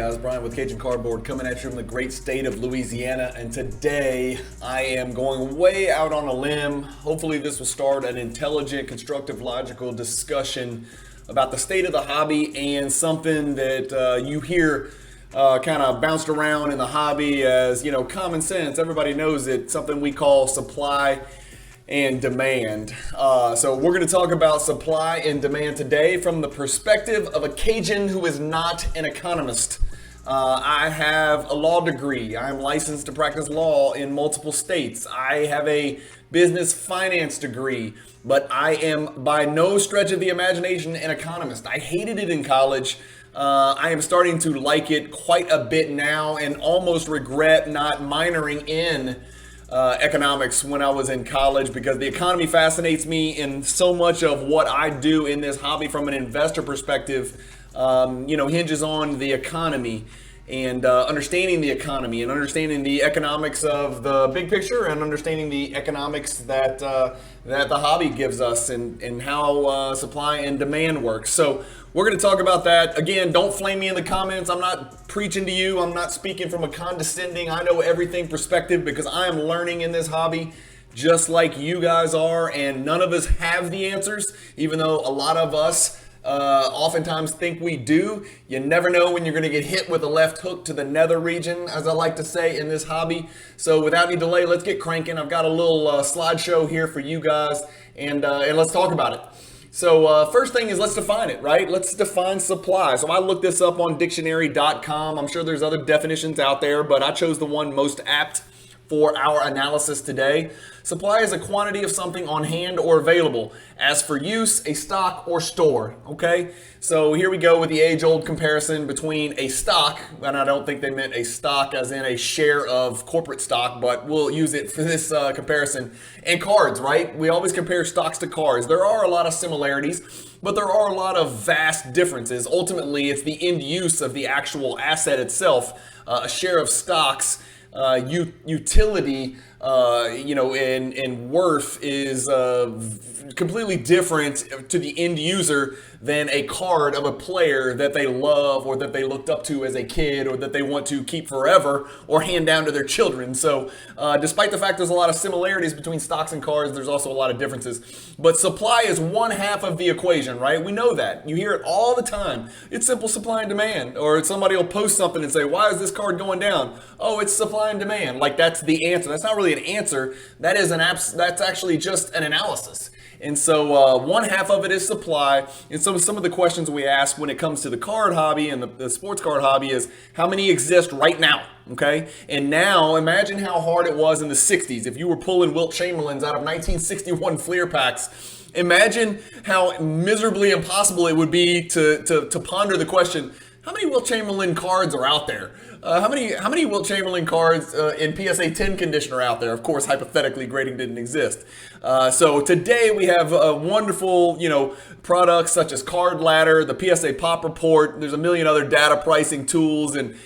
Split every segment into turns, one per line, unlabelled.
guys? Brian with Cajun Cardboard coming at you from the great state of Louisiana, and today I am going way out on a limb. Hopefully this will start an intelligent, constructive, logical discussion about the state of the hobby and something that you hear kind of bounced around in the hobby as, common sense. Everybody knows it. Something we call supply and demand. So we're going to talk about supply and demand today from the perspective of a Cajun who is not an economist. I have a law degree. I'm licensed to practice law in multiple states. I have a business finance degree, but I am by no stretch of the imagination an economist. I hated it in college. I am starting to like it quite a bit now and almost regret not minoring in economics when I was in college, because the economy fascinates me, and so much of what I do in this hobby from an investor perspective, hinges on the economy and understanding the economy and understanding the economics of the big picture and understanding the economics that the hobby gives us and how supply and demand works. So we're going to talk about that. Again, don't flame me in the comments. I'm not preaching to you. I'm not speaking from a condescending, I know everything perspective, because I am learning in this hobby just like you guys are, and none of us have the answers, even though a lot of us oftentimes think we do. You never know when you're going to get hit with a left hook to the nether region, as I like to say in this hobby. So without any delay, let's get cranking. I've got a little slideshow here for you guys, and let's talk about it. So first thing is, let's define it, right? Let's define supply. So I looked this up on dictionary.com. I'm sure there's other definitions out there, but I chose the one most apt for our analysis today. Supply is a quantity of something on hand or available. As for use, a stock or store, okay? So here we go with the age-old comparison between a stock, and I don't think they meant a stock as in a share of corporate stock, but we'll use it for this comparison, and cards, right? We always compare stocks to cards. There are a lot of similarities, but there are a lot of vast differences. Ultimately, it's the end use of the actual asset itself. A share of stocks, utility, and worth is completely different to the end user than a card of a player that they love or that they looked up to as a kid or that they want to keep forever or hand down to their children. So despite the fact there's a lot of similarities between stocks and cards, there's also a lot of differences. But supply is one half of the equation, right? We know that. You hear it all the time. It's simple supply and demand. Or somebody will post something and say, why is this card going down? Oh, it's supply and demand. Like, that's the answer. That's not really an answer. That is that's actually just an analysis. And so one half of it is supply. And so some of the questions we ask when it comes to the card hobby and the sports card hobby is, how many exist right now? Okay. And now imagine how hard it was in the 60s. If you were pulling Wilt Chamberlains out of 1961 Fleer packs, imagine how miserably impossible it would be to ponder the question, how many Wilt Chamberlain cards are out there? How many Wilt Chamberlain cards in PSA 10 condition are out there? Of course, hypothetically, grading didn't exist. So today we have wonderful, products such as Card Ladder, the PSA Pop Report. There's a million other data pricing tools and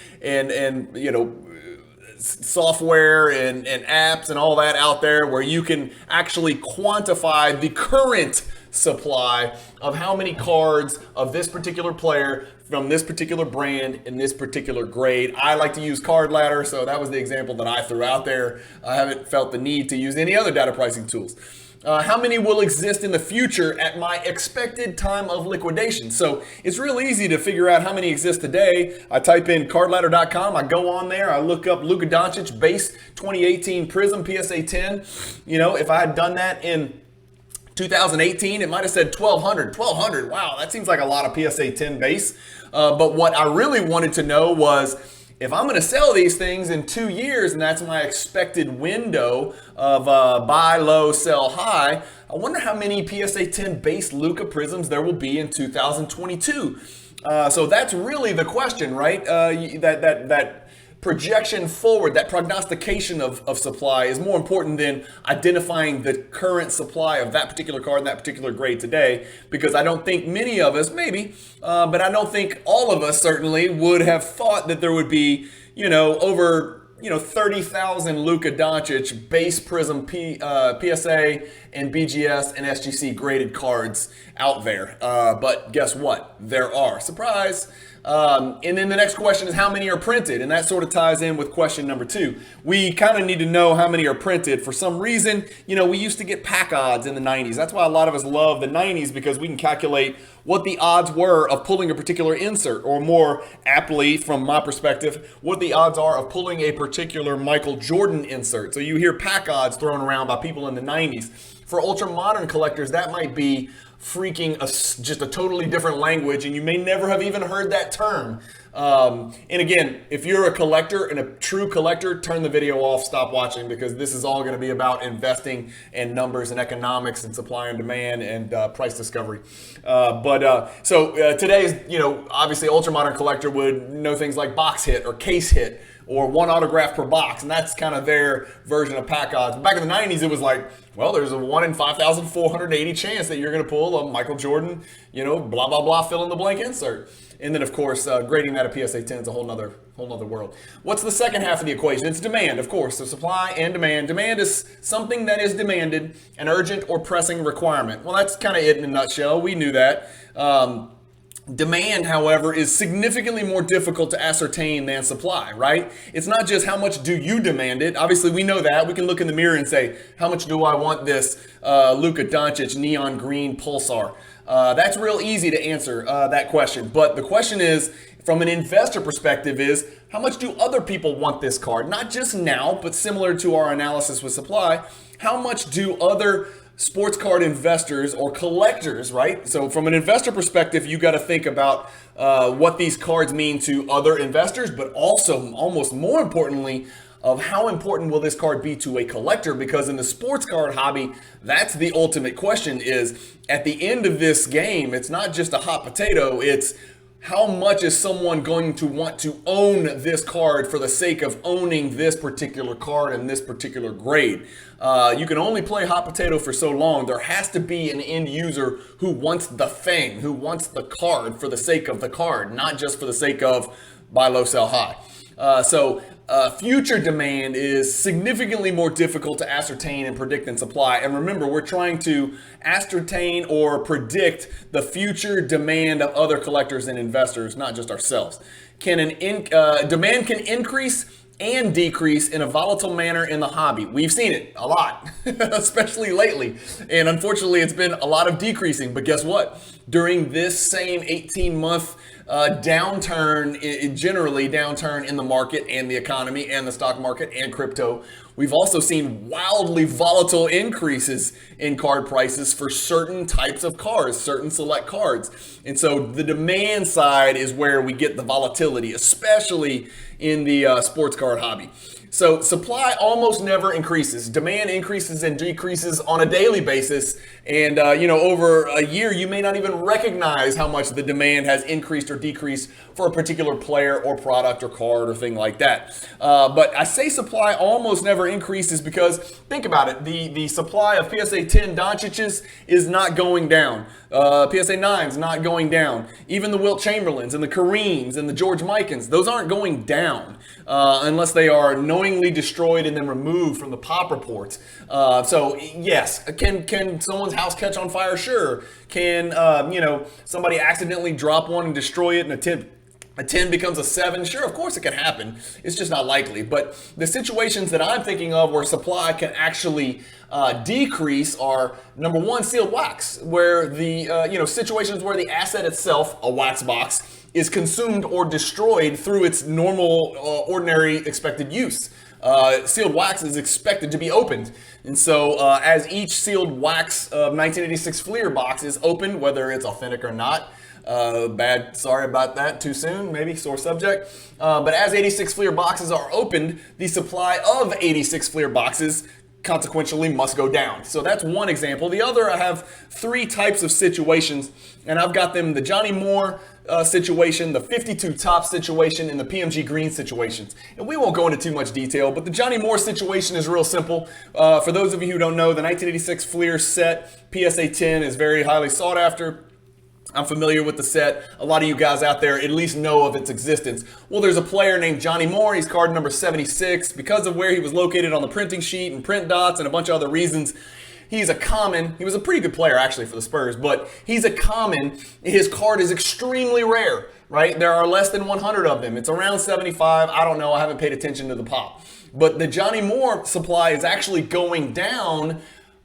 software and apps and all that out there where you can actually quantify the current supply of how many cards of this particular player from this particular brand in this particular grade. I like to use Card Ladder, so that was the example that I threw out there. I haven't felt the need to use any other data pricing tools. How many will exist in the future at my expected time of liquidation? So it's real easy to figure out how many exist today. I type in cardladder.com. I go on there. I look up Luka Doncic base 2018 Prism PSA 10. If I had done that in 2018, it might have said 1,200. 1,200. Wow, that seems like a lot of PSA 10 base. But what I really wanted to know was, if I'm going to sell these things in 2 years, and that's my expected window of buy low, sell high, I wonder how many PSA 10 base Luka Prisms there will be in 2022. So that's really the question, right? That projection forward, that prognostication of supply is more important than identifying the current supply of that particular card and that particular grade today, because I don't think many of us, maybe, but I don't think all of us certainly would have thought that there would be, over 30,000 Luka Doncic base Prism PSA and BGS and SGC graded cards out there. But guess what? There are. Surprise! And then the next question is how many are printed, and that sort of ties in with question number 2. We kind of need to know how many are printed. For some reason, we used to get pack odds in the 90s. That's why a lot of us love the 90s, because we can calculate what the odds were of pulling a particular insert, or more aptly, from my perspective, what the odds are of pulling a particular Michael Jordan insert. So you hear pack odds thrown around by people in the 90s. For ultra modern collectors, that might be just a totally different language, and you may never have even heard that term. And again, if you're a collector and a true collector, turn the video off, stop watching, because this is all going to be about investing and numbers and economics and supply and demand and price discovery. So today's, obviously ultra modern collector would know things like box hit or case hit, or one autograph per box, and that's kind of their version of pack odds. Back in the 90s, it was like, well, there's a 1 in 5,480 chance that you're going to pull a Michael Jordan, blah, blah, blah, fill in the blank insert. And then, of course, grading that a PSA 10 is a whole nother world. What's the second half of the equation? It's demand, of course. So supply and demand. Demand is something that is demanded, an urgent or pressing requirement. Well, that's kind of it in a nutshell. We knew that. Demand, however, is significantly more difficult to ascertain than supply, right? It's not just how much do you demand it. Obviously, we know that. We can look in the mirror and say, how much do I want this Luka Doncic neon green pulsar? That's real easy to answer that question. But the question is, from an investor perspective, is how much do other people want this card? Not just now, but similar to our analysis with supply, how much do other sports card investors or collectors, right? So from an investor perspective, you got to think about what these cards mean to other investors, but also, almost more importantly, of how important will this card be to a collector? Because in the sports card hobby, that's the ultimate question. Is at the end of this game, it's not just a hot potato, it's how much is someone going to want to own this card for the sake of owning this particular card and this particular grade? You can only play hot potato for so long. There has to be an end user who wants the thing, who wants the card for the sake of the card, not just for the sake of buy low, sell high. Future demand is significantly more difficult to ascertain and predict than supply. And remember, we're trying to ascertain or predict the future demand of other collectors and investors, not just ourselves. Demand can increase and decrease in a volatile manner in the hobby. We've seen it a lot, especially lately. And unfortunately, it's been a lot of decreasing. But guess what? During this same 18-month generally downturn in the market and the economy and the stock market and crypto, we've also seen wildly volatile increases in card prices for certain types of cards, certain select cards. And so the demand side is where we get the volatility, especially in the sports card hobby. So supply almost never increases. Demand increases and decreases on a daily basis. And, over a year, you may not even recognize how much the demand has increased or decreased for a particular player or product or card or thing like that. But I say supply almost never increases because, think about it, the supply of PSA 10 Doncic's is not going down. PSA 9's not going down. Even the Wilt Chamberlains and the Kareems and the George Mikens, those aren't going down unless they are knowingly destroyed and then removed from the pop reports. So yes, can someone's house catch on fire? Sure. Can somebody accidentally drop one and destroy it, and a 10 becomes a 7? Sure, of course it can happen. It's just not likely. But the situations that I'm thinking of where supply can actually decrease are, number one, sealed wax, where the situations where the asset itself, a wax box, is consumed or destroyed through its normal, ordinary expected use. Sealed wax is expected to be opened. And so as each sealed wax 1986 Fleer box is opened, whether it's authentic or not, sorry about that, too soon, maybe, sore subject. But as 86 Fleer boxes are opened, the supply of 86 Fleer boxes consequentially must go down. So that's one example. The other, I have 3 types of situations, and I've got them: the Johnny Moore situation, the 52 top situation, and the PMG Green situations. And we won't go into too much detail, but the Johnny Moore situation is real simple. For those of you who don't know, the 1986 Fleer set PSA 10 is very highly sought after. I'm familiar with the set. A lot of you guys out there at least know of its existence. Well, there's a player named Johnny Moore. He's card number 76. Because of where he was located on the printing sheet and print dots and a bunch of other reasons, He's a common. He was a pretty good player actually for the Spurs, but he's a common. His card is extremely rare, right? There are less than 100 of them. It's around 75. I don't know. I haven't paid attention to the pop. But the Johnny Moore supply is actually going down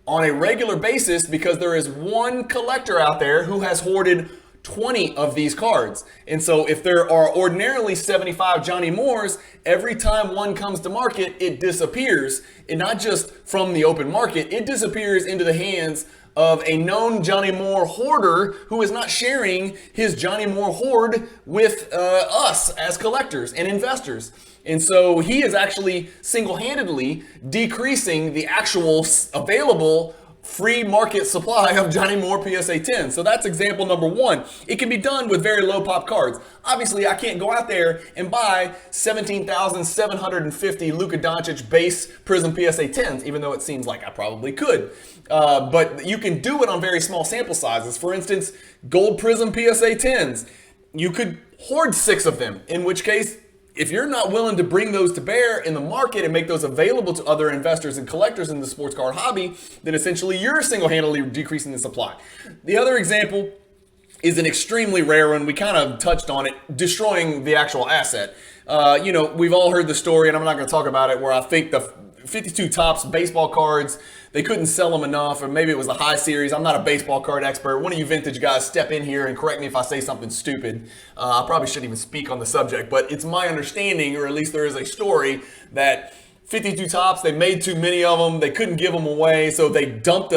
on a regular basis because there is one collector out there who has hoarded 20 of these cards. And so if there are ordinarily 75 Johnny Moores, every time one comes to market, it disappears. And not just from the open market, it disappears into the hands of a known Johnny Moore hoarder who is not sharing his Johnny Moore hoard with us as collectors and investors. And so he is actually single-handedly decreasing the actual available free market supply of Johnny Moore PSA 10. So that's example number one. It can be done with very low pop cards. Obviously, I can't go out there and buy 17,750 Luka Doncic base Prism PSA 10s, even though it seems like I probably could. But you can do it on very small sample sizes. For instance, Gold Prism PSA 10s. You could hoard 6 of them, in which case, if you're not willing to bring those to bear in the market and make those available to other investors and collectors in the sports card hobby, then essentially you're single-handedly decreasing the supply. The other example is an extremely rare one. We kind of touched on it, destroying the actual asset. We've all heard the story, and I'm not going to talk about it, where I think the 52 Topps baseball cards, they couldn't sell them enough, or maybe it was the high series. I'm not a baseball card expert. One of you vintage guys step in here and correct me if I say something stupid. I probably shouldn't even speak on the subject, but it's my understanding, or at least there is a story, that 52 Topps, they made too many of them. They couldn't give them away, so they dumped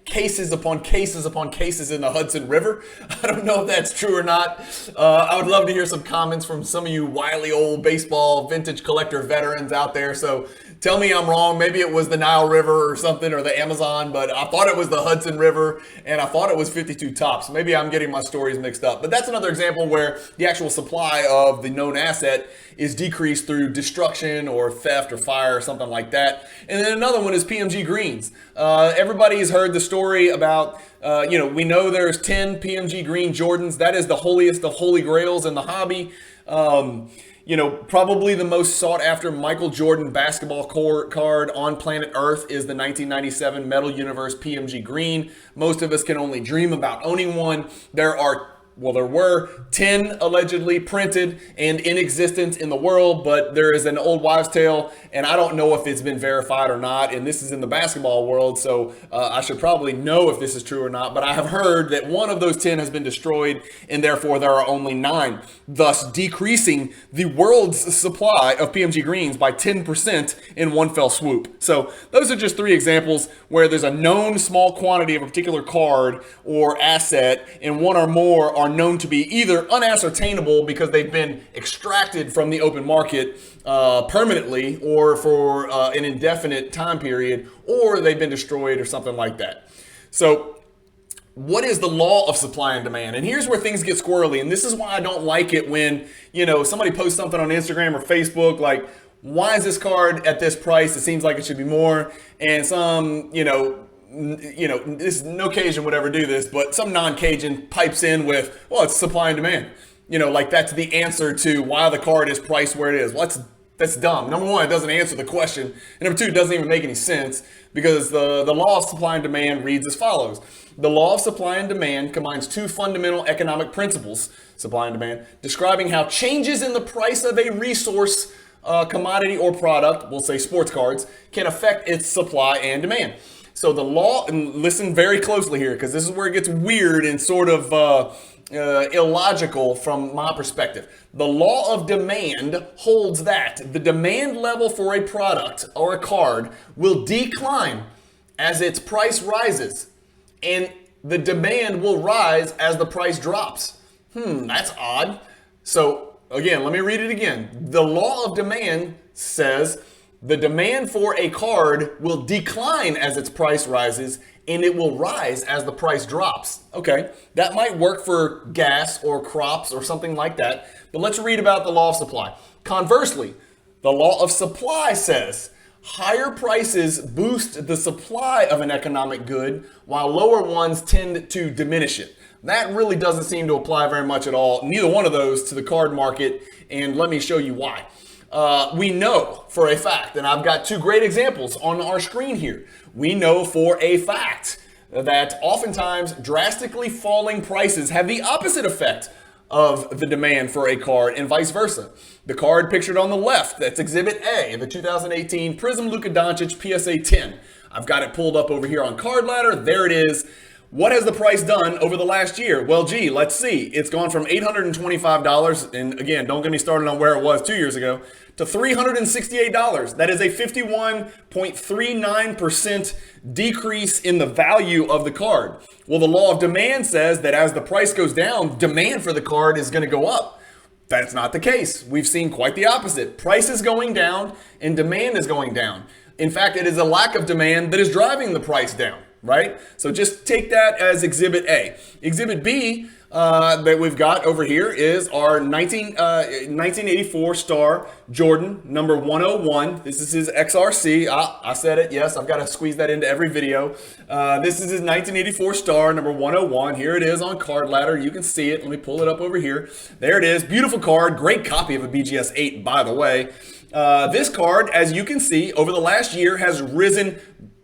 cases upon cases upon cases in the Hudson River. I don't know if that's true or not. I would love to hear some comments from some of you wily old baseball vintage collector veterans out there. So tell me I'm wrong. Maybe it was the Nile River or something, or the Amazon, but I thought it was the Hudson River, and I thought it was 52 Topps. Maybe I'm getting my stories mixed up. But that's another example where the actual supply of the known asset is decreased through destruction or theft or fire or something like that. And then another one is PMG greens. Everybody has heard the story about, we know there's 10 PMG green Jordans. That is the holiest of holy grails in the hobby. Probably the most sought after Michael Jordan basketball card on planet Earth is the 1997 Metal Universe PMG Green. Most of us can only dream about owning one. There were 10 allegedly printed and in existence in the world, but there is an old wives' tale, and I don't know if it's been verified or not, and this is in the basketball world, so I should probably know if this is true or not, but I have heard that one of those 10 has been destroyed, and therefore there are only 9, thus decreasing the world's supply of PMG greens by 10% in one fell swoop. So those are just 3 examples where there's a known small quantity of a particular card or asset, and one or more are known to be either unascertainable because they've been extracted from the open market permanently or for an indefinite time period, or they've been destroyed or something like that. So what is the law of supply and demand? And here's where things get squirrely. And this is why I don't like it when, somebody posts something on Instagram or Facebook like, why is this card at this price? It seems like it should be more. And some, this no Cajun would ever do this, but some non-Cajun pipes in with, well, it's supply and demand. That's the answer to why the card is priced where it is. Well, that's dumb. Number one, it doesn't answer the question. And number two, it doesn't even make any sense because the law of supply and demand reads as follows. The law of supply and demand combines 2 fundamental economic principles, supply and demand, describing how changes in the price of a resource, commodity or product, we'll say sports cards, can affect its supply and demand. So the law, and listen very closely here, because this is where it gets weird and sort of illogical from my perspective. The law of demand holds that the demand level for a product or a card will decline as its price rises, and the demand will rise as the price drops. That's odd. So again, let me read it again. The law of demand says the demand for a card will decline as its price rises, and it will rise as the price drops. Okay, that might work for gas or crops or something like that, but let's read about the law of supply. Conversely, the law of supply says higher prices boost the supply of an economic good, while lower ones tend to diminish it. That really doesn't seem to apply very much at all, neither one of those, to the card market, and let me show you why. We know for a fact, and I've got two great examples on our screen here. We know for a fact that oftentimes drastically falling prices have the opposite effect of the demand for a card and vice versa. The card pictured on the left, that's Exhibit A, the 2018 Prism Luka Doncic PSA 10. I've got it pulled up over here on Card Ladder. There it is. What has the price done over the last year? Well, gee, let's see. It's gone from $825, and again, don't get me started on where it was 2 years ago, to $368. That is a 51.39% decrease in the value of the card. Well, the law of demand says that as the price goes down, demand for the card is going to go up. That's not the case. We've seen quite the opposite. Price is going down and demand is going down. In fact, it is a lack of demand that is driving the price down, right? So just take that as Exhibit A. Exhibit B that we've got over here is our 1984 star Jordan, number 101. This is his XRC. I said it. Yes, I've got to squeeze that into every video. This is his 1984 star, number 101. Here it is on Card Ladder. You can see it. Let me pull it up over here. There it is. Beautiful card. Great copy of a BGS 8, by the way. This card, as you can see, over the last year has risen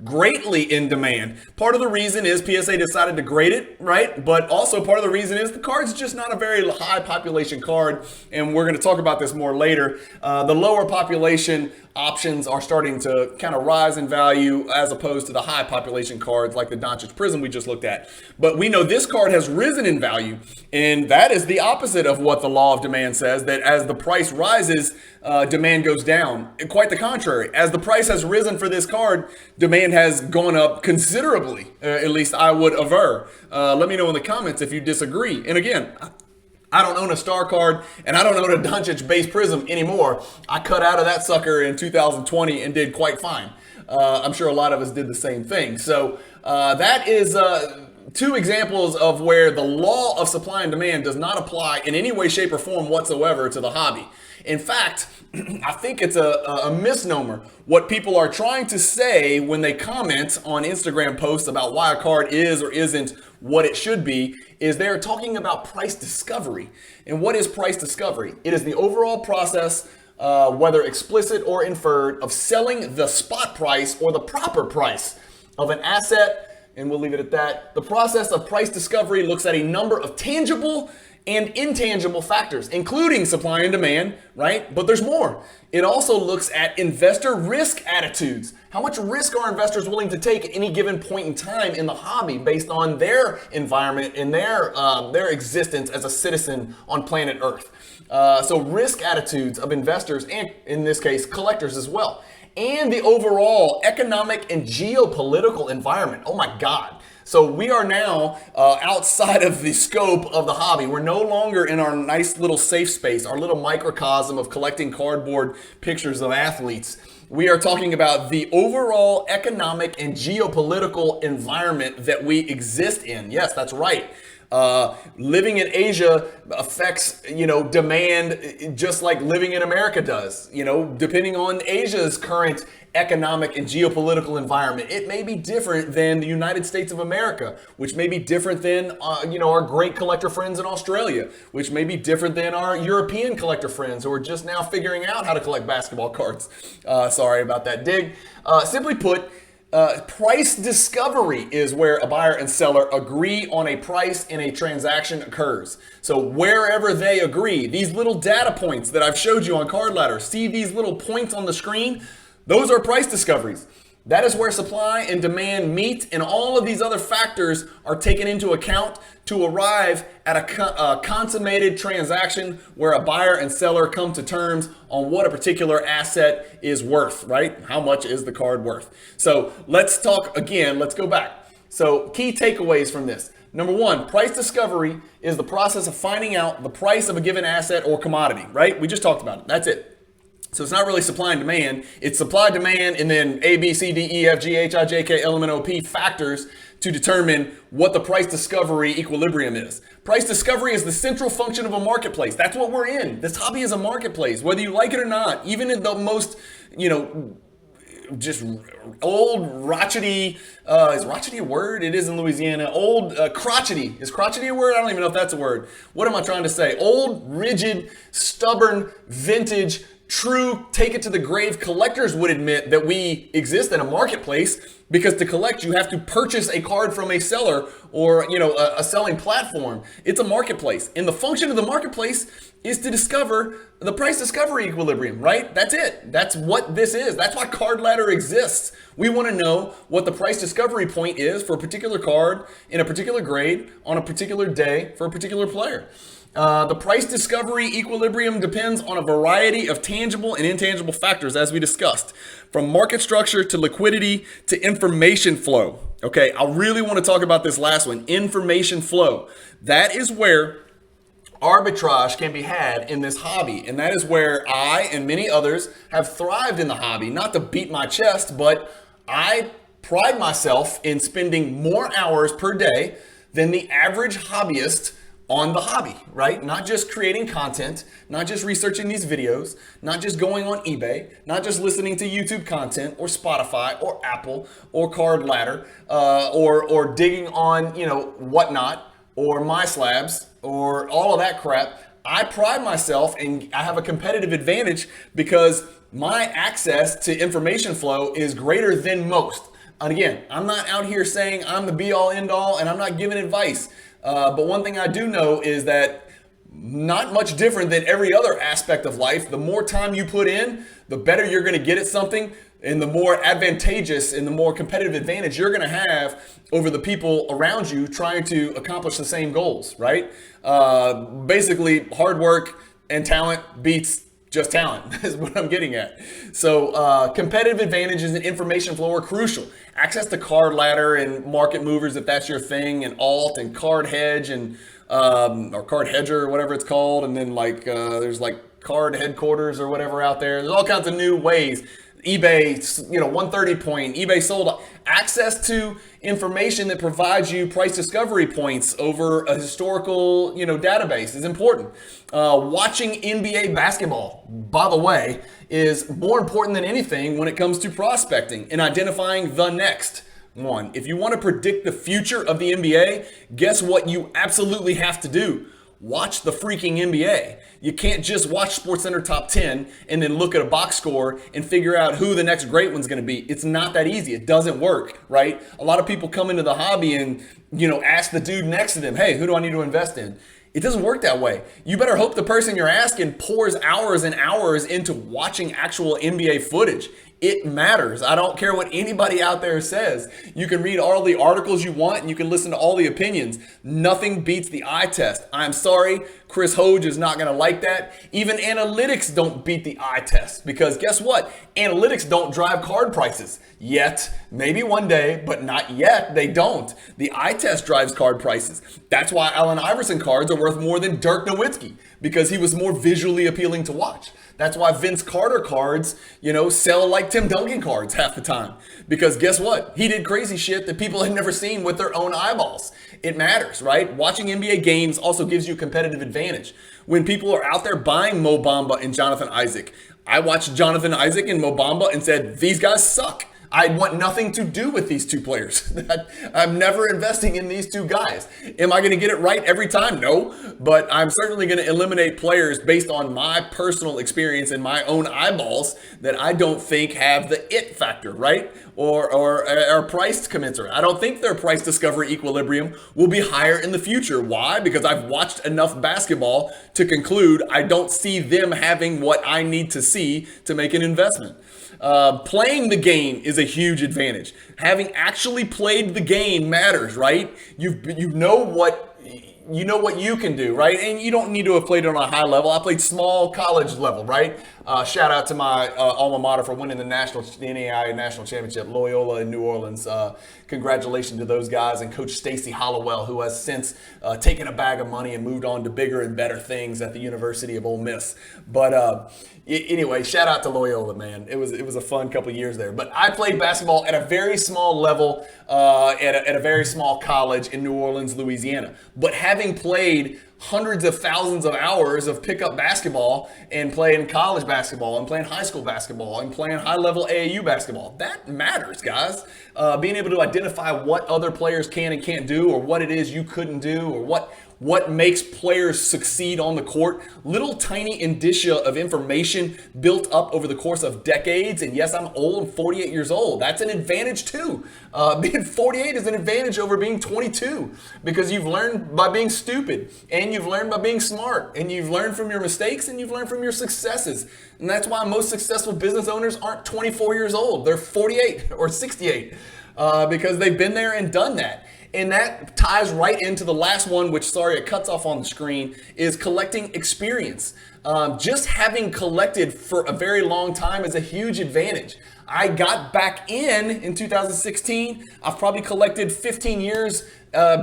greatly in demand. Part of the reason is PSA decided to grade it, right? But also part of the reason is the card's just not a very high population card, and we're going to talk about this more later. The lower population options are starting to kind of rise in value as opposed to the high population cards like the Doncic Prism we just looked at. But we know this card has risen in value, and that is the opposite of what the law of demand says, that as the price rises, demand goes down. And quite the contrary. As the price has risen for this card, demand has gone up considerably, at least I would aver. Let me know in the comments if you disagree. And again, I don't own a star card, and I don't own a Doncic base Prism anymore. I cut out of that sucker in 2020 and did quite fine. I'm sure a lot of us did the same thing. So that is two examples of where the law of supply and demand does not apply in any way, shape, or form whatsoever to the hobby. In fact, I think it's a misnomer. What people are trying to say when they comment on Instagram posts about why a card is or isn't what it should be is they're talking about price discovery. And what is price discovery? It is the overall process, whether explicit or inferred, of selling the spot price or the proper price of an asset, and we'll leave it at that. The process of price discovery looks at a number of tangible and intangible factors, including supply and demand, right? But there's more. It also looks at investor risk attitudes. How much risk are investors willing to take at any given point in time in the hobby based on their environment and their existence as a citizen on planet Earth? So risk attitudes of investors, and in this case, collectors as well. And the overall economic and geopolitical environment. Oh my God. So we are now outside of the scope of the hobby. We're no longer in our nice little safe space, our little microcosm of collecting cardboard pictures of athletes. We are talking about the overall economic and geopolitical environment that we exist in. Yes, that's right. Living in Asia affects, demand just like living in America does. Depending on Asia's current economic and geopolitical environment, it may be different than the United States of America, which may be different than, our great collector friends in Australia, which may be different than our European collector friends who are just now figuring out how to collect basketball cards. Sorry about that dig. Simply put, price discovery is where a buyer and seller agree on a price and a transaction occurs. So wherever they agree, these little data points that I've showed you on Card Ladder, see these little points on the screen? Those are price discoveries. That is where supply and demand meet, and all of these other factors are taken into account to arrive at a consummated transaction where a buyer and seller come to terms on what a particular asset is worth, right? How much is the card worth? So let's talk again. Let's go back. So key takeaways from this. Number one, price discovery is the process of finding out the price of a given asset or commodity, right? We just talked about it. That's it. So it's not really supply and demand. It's supply, demand, and then A, B, C, D, E, F, G, H, I, J, K, L, M, N, O, P factors to determine what the price discovery equilibrium is. Price discovery is the central function of a marketplace. That's what we're in. This hobby is a marketplace, whether you like it or not. Even in the most, just old rochety, is rochety a word? It is in Louisiana. Old crotchety. Is crotchety a word? I don't even know if that's a word. What am I trying to say? Old, rigid, stubborn, vintage true take it to the grave collectors would admit that we exist in a marketplace, because to collect you have to purchase a card from a seller or a selling platform. It's a marketplace, and the function of the marketplace is to discover the price discovery equilibrium, right? That's it. That's what this is. That's why Card Ladder exists. We want to know what the price discovery point is for a particular card in a particular grade on a particular day for a particular player. The price discovery equilibrium depends on a variety of tangible and intangible factors, as we discussed, from market structure to liquidity to information flow. Okay, I really want to talk about this last one, information flow. That is where arbitrage can be had in this hobby, and that is where I and many others have thrived in the hobby. Not to beat my chest, but I pride myself in spending more hours per day than the average hobbyist on the hobby, right? Not just creating content, not just researching these videos, not just going on eBay, not just listening to YouTube content or Spotify or Apple or Card Ladder, or digging on, Whatnot or MySlabs or all of that crap. I pride myself and I have a competitive advantage because my access to information flow is greater than most. And again, I'm not out here saying I'm the be all end all, and I'm not giving advice. But one thing I do know is that not much different than every other aspect of life. The more time you put in, the better you're going to get at something, and the more advantageous and the more competitive advantage you're going to have over the people around you trying to accomplish the same goals, right? Basically, hard work and talent beats just talent is what I'm getting at. So competitive advantages and information flow are crucial. Access to Card Ladder and market movers, if that's your thing, and alt and card hedge and or card hedger or whatever it's called. And then there's like card headquarters or whatever out there. There's all kinds of new ways. eBay, 130 point, eBay sold. Access to information that provides you price discovery points over a historical, database is important. Watching NBA basketball, by the way, is more important than anything when it comes to prospecting and identifying the next one. If you want to predict the future of the NBA, guess what you absolutely have to do? Watch the freaking NBA. You can't just watch SportsCenter Top 10 and then look at a box score and figure out who the next great one's going to be. It's not that easy. It doesn't work, right? A lot of people come into the hobby and, ask the dude next to them, hey, who do I need to invest in? It doesn't work that way. You better hope the person you're asking pours hours and hours into watching actual NBA footage. It matters. I don't care what anybody out there says. You can read all the articles you want and you can listen to all the opinions. Nothing beats the eye test. I'm sorry, Chris Hoge is not going to like that. Even analytics don't beat the eye test, because guess what? Analytics don't drive card prices yet. Maybe one day, but not yet. They don't. The eye test drives card prices. That's why Allen Iverson cards are worth more than Dirk Nowitzki, because he was more visually appealing to watch. That's why Vince Carter cards, sell like Tim Duncan cards half the time. Because guess what? He did crazy shit that people had never seen with their own eyeballs. It matters, right? Watching NBA games also gives you a competitive advantage. When people are out there buying Mo Bamba and Jonathan Isaac, I watched Jonathan Isaac and Mo Bamba and said, these guys suck. I want nothing to do with these two players. I'm never investing in these two guys. Am I going to get it right every time? No, but I'm certainly going to eliminate players based on my personal experience and my own eyeballs that I don't think have the it factor, right? Or are priced commensurate. I don't think their price discovery equilibrium will be higher in the future. Why? Because I've watched enough basketball to conclude I don't see them having what I need to see to make an investment. Playing the game is a huge advantage. Having actually played the game matters, right? You know what you can do, right? And you don't need to have played it on a high level. I played small college level, right? Shout out to my alma mater for winning the NAIA national championship, Loyola in New Orleans. Congratulations to those guys and Coach Stacy Hollowell, who has since taken a bag of money and moved on to bigger and better things at the University of Ole Miss. But anyway, shout out to Loyola, man. It was a fun couple of years there. But I played basketball at a very small level at a very small college in New Orleans, Louisiana. But having played hundreds of thousands of hours of pickup basketball and playing college basketball and playing high school basketball and playing high-level AAU basketball, that matters, guys. Being able to identify what other players can and can't do, or what it is you couldn't do, or what makes players succeed on the court, little tiny indicia of information built up over the course of decades. And yes, I'm old, I'm 48 years old. That's an advantage too. Being 48 is an advantage over being 22 because you've learned by being stupid and you've learned by being smart and you've learned from your mistakes and you've learned from your successes. And that's why most successful business owners aren't 24 years old. They're 48 or 68 because they've been there and done that. And that ties right into the last one, which, sorry, it cuts off on the screen, is collecting experience. Just having collected for a very long time is a huge advantage. I got back in 2016. I've probably collected 15 years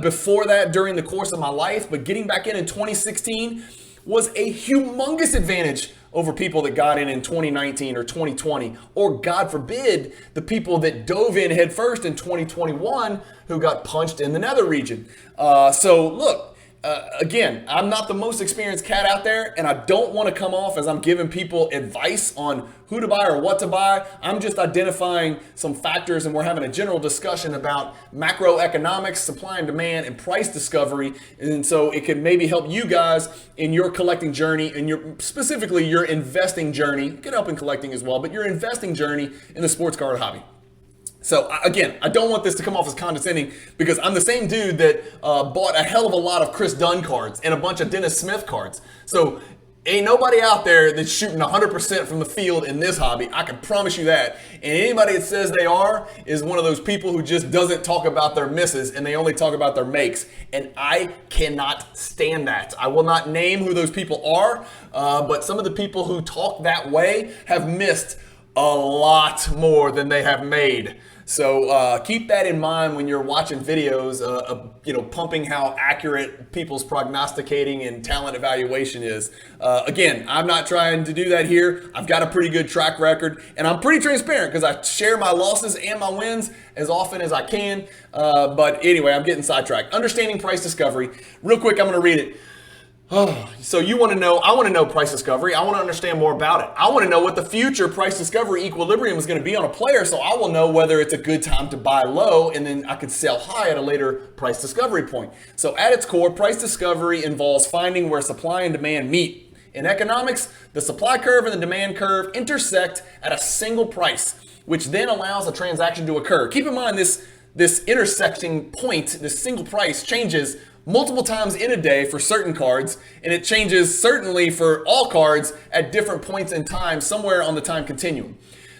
before that during the course of my life, but getting back in 2016 was a humongous advantage over people that got in 2019 or 2020, or God forbid, the people that dove in headfirst in 2021 who got punched in the nether region. So look, again, I'm not the most experienced cat out there, and I don't want to come off as I'm giving people advice on who to buy or what to buy. I'm just identifying some factors, and we're having a general discussion about macroeconomics, supply and demand, and price discovery. And so it can maybe help you guys in your collecting journey and specifically your investing journey. It can help in collecting as well, but your investing journey in the sports card hobby. So again, I don't want this to come off as condescending because I'm the same dude that bought a hell of a lot of Chris Dunn cards and a bunch of Dennis Smith cards. So ain't nobody out there that's shooting 100% from the field in this hobby. I can promise you that. And anybody that says they are is one of those people who just doesn't talk about their misses and they only talk about their makes. And I cannot stand that. I will not name who those people are, but some of the people who talk that way have missed a lot more than they have made. So keep that in mind when you're watching videos, pumping how accurate people's prognosticating and talent evaluation is. Again, I'm not trying to do that here. I've got a pretty good track record, and I'm pretty transparent because I share my losses and my wins as often as I can. But anyway, I'm getting sidetracked. Understanding price discovery. Real quick, I'm going to read it. So you want to know, I want to know price discovery. I want to understand more about it. I want to know what the future price discovery equilibrium is going to be on a player, so I will know whether it's a good time to buy low and then I could sell high at a later price discovery point. So at its core, price discovery involves finding where supply and demand meet. In economics, the supply curve and the demand curve intersect at a single price, which then allows a transaction to occur. Keep in mind this intersecting point, this single price changes multiple times in a day for certain cards, and it changes certainly for all cards at different points in time, somewhere on the time continuum.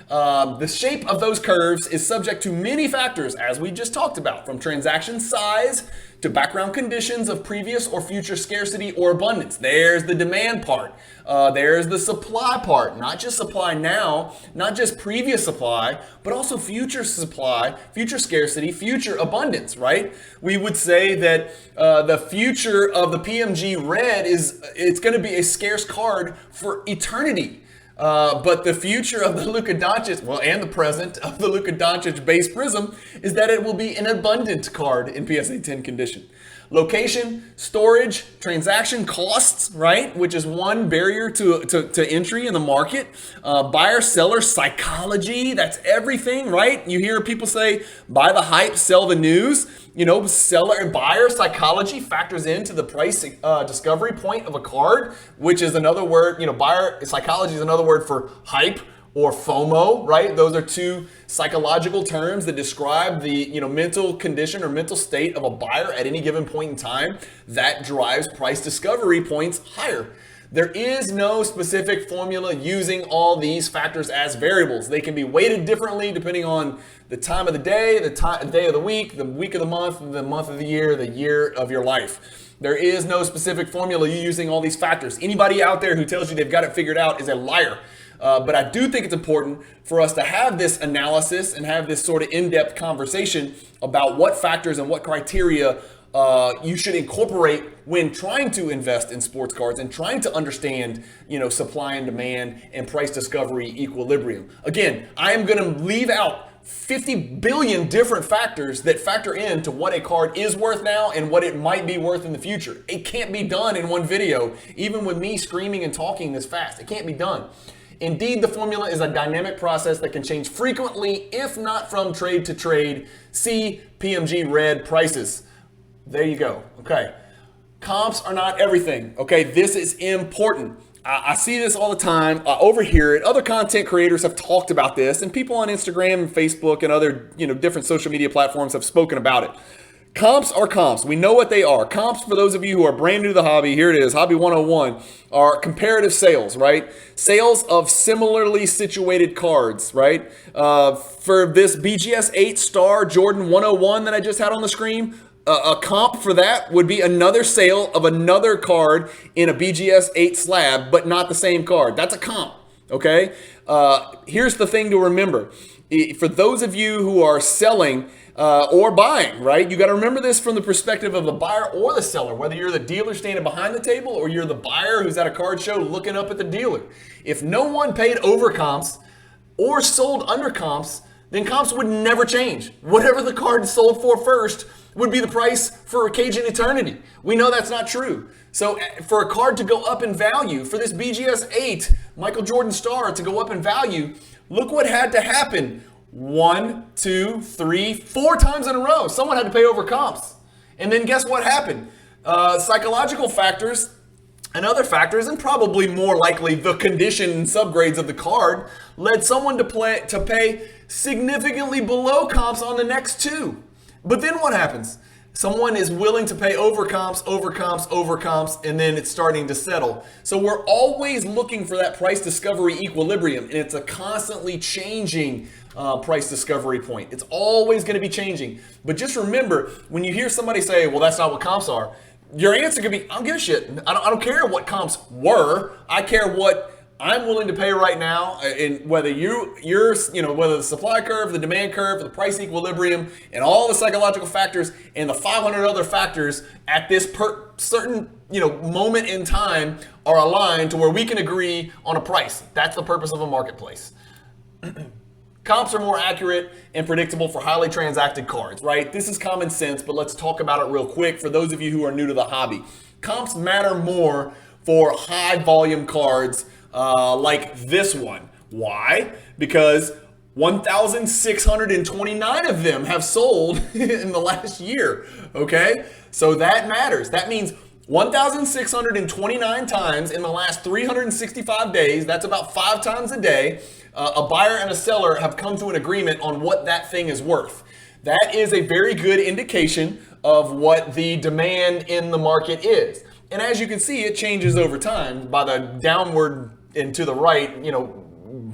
The shape of those curves is subject to many factors, as we just talked about, from transaction size to background conditions of previous or future scarcity or abundance. There's the demand part. There's the supply part. Not just supply now, not just previous supply, but also future supply, future scarcity, future abundance, right? We would say that the future of the PMG Red it's going to be a scarce card for eternity. But the future of the Luka Doncic, and the present of the Luka Doncic base prism is that it will be an abundant card in PSA 10 condition. Location, storage, transaction costs, right? Which is one barrier to entry in the market. Buyer, seller, psychology, that's everything, right? You hear people say, buy the hype, sell the news. Seller and buyer psychology factors into the price discovery point of a card, which is another word, buyer psychology is another word for hype or FOMO, right? Those are two psychological terms that describe the mental condition or mental state of a buyer at any given point in time that drives price discovery points higher. There is no specific formula using all these factors as variables. They can be weighted differently depending on the time of the day, the day of the week of the month of the year of your life. There is no specific formula using all these factors. Anybody out there who tells you they've got it figured out is a liar. But I do think it's important for us to have this analysis and have this sort of in-depth conversation about what factors and what criteria you should incorporate when trying to invest in sports cards and trying to understand, supply and demand and price discovery equilibrium. Again, I am going to leave out 50 billion different factors that factor into what a card is worth now and what it might be worth in the future. It can't be done in one video, even with me screaming and talking this fast. It can't be done. Indeed, the formula is a dynamic process that can change frequently, if not from trade to trade. See PMG Red prices. There you go. Okay. Comps are not everything, okay? This is important. I see this all the time. I overhear it. Other content creators have talked about this, and people on Instagram and Facebook and other, different social media platforms have spoken about it. Comps are comps. We know what they are. Comps, for those of you who are brand new to the hobby, here it is, Hobby 101, are comparative sales, right? Sales of similarly situated cards, right? For this BGS 8 Star Jordan 101 that I just had on the screen, a comp for that would be another sale of another card in a BGS 8 slab, but not the same card. That's a comp, okay? Here's the thing to remember. For those of you who are selling or buying, right? You got to remember this from the perspective of the buyer or the seller, whether you're the dealer standing behind the table or you're the buyer who's at a card show looking up at the dealer. If no one paid over comps or sold under comps, then comps would never change. Whatever the card sold for first would be the price for a Cajun eternity. We know that's not true. So for a card to go up in value, for this BGS 8 Michael Jordan Star to go up in value, look what had to happen. 1, 2, 3, 4 times in a row. Someone had to pay over comps. And then guess what happened? Psychological factors and other factors, and probably more likely the condition and subgrades of the card, led someone to pay significantly below comps on the next two. But then what happens? Someone is willing to pay over comps, and then it's starting to settle. So we're always looking for that price discovery equilibrium, and it's a constantly changing price discovery point. It's always going to be changing. But just remember, when you hear somebody say, well, that's not what comps are, your answer could be, I don't give a shit. I don't care what comps were. I care what I'm willing to pay right now, and whether whether the supply curve, the demand curve, the price equilibrium, and all the psychological factors and the 500 other factors at this certain moment in time are aligned to where we can agree on a price. That's the purpose of a marketplace. Comps are more accurate and predictable for highly transacted cards, right? This is common sense, but let's talk about it real quick for those of you who are new to the hobby. Comps matter more for high volume cards like this one. Why? Because 1,629 of them have sold in the last year, okay? So that matters. That means 1,629 times in the last 365 days, that's about 5 times a day, a buyer and a seller have come to an agreement on what that thing is worth. That is a very good indication of what the demand in the market is. And as you can see, it changes over time by the downward and to the right,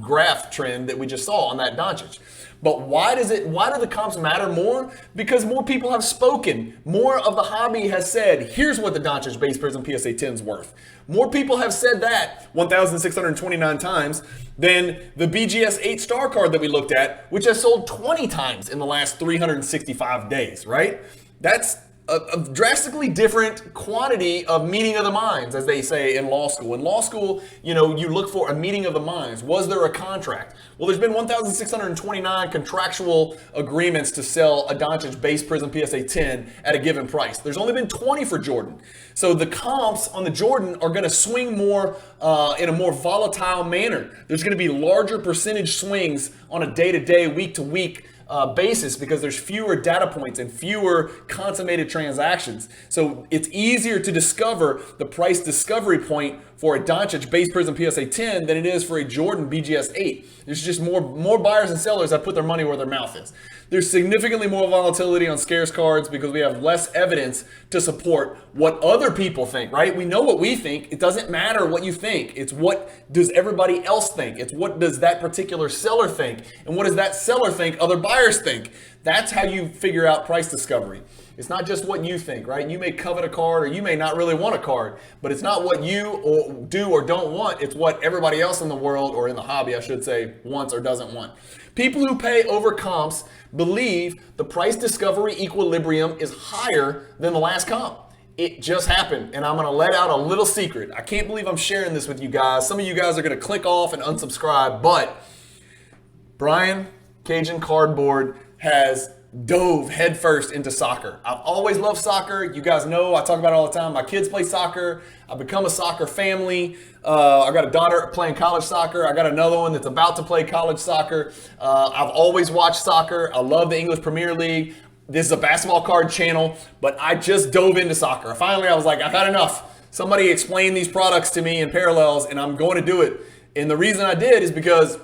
graph trend that we just saw on that Doncic. But why do the comps matter more? Because more people have spoken. More of the hobby has said, here's what the Doncic base prism PSA 10 is worth. More people have said that 1,629 times than the BGS 8 Star card that we looked at, which has sold 20 times in the last 365 days, right? That's a drastically different quantity of meeting of the minds, as they say in law school. In law school, you look for a meeting of the minds. Was there a contract? Well, there's been 1,629 contractual agreements to sell a Doncic base prism PSA 10 at a given price. There's only been 20 for Jordan. So the comps on the Jordan are going to swing more in a more volatile manner. There's going to be larger percentage swings on a day-to-day, week-to-week basis because there's fewer data points and fewer consummated transactions. So it's easier to discover the price discovery point for a Doncic base prism PSA 10 than it is for a Jordan BGS 8. There's just more buyers and sellers that put their money where their mouth is. There's significantly more volatility on scarce cards because we have less evidence to support what other people think, right? We know what we think. It doesn't matter what you think. It's what does everybody else think. It's what does that particular seller think. And what does that seller think other buyers think. That's how you figure out price discovery. It's not just what you think, right? You may covet a card or you may not really want a card, but it's not what you do or don't want. It's what everybody else in the world, or in the hobby, I should say, wants or doesn't want. People who pay over comps believe the price discovery equilibrium is higher than the last comp. It just happened, and I'm going to let out a little secret. I can't believe I'm sharing this with you guys. Some of you guys are going to click off and unsubscribe, but Brian, Cajun Cardboard, has dove headfirst into soccer. I've always loved soccer. You guys know I talk about it all the time. My kids play soccer. I've become a soccer family. I got a daughter playing college soccer. I got another one that's about to play college soccer. I've always watched soccer. I love the English Premier League. This is a basketball card channel, but I just dove into soccer. Finally, I was like, I've had enough. Somebody explain these products to me in parallels, and I'm going to do it. And the reason I did is because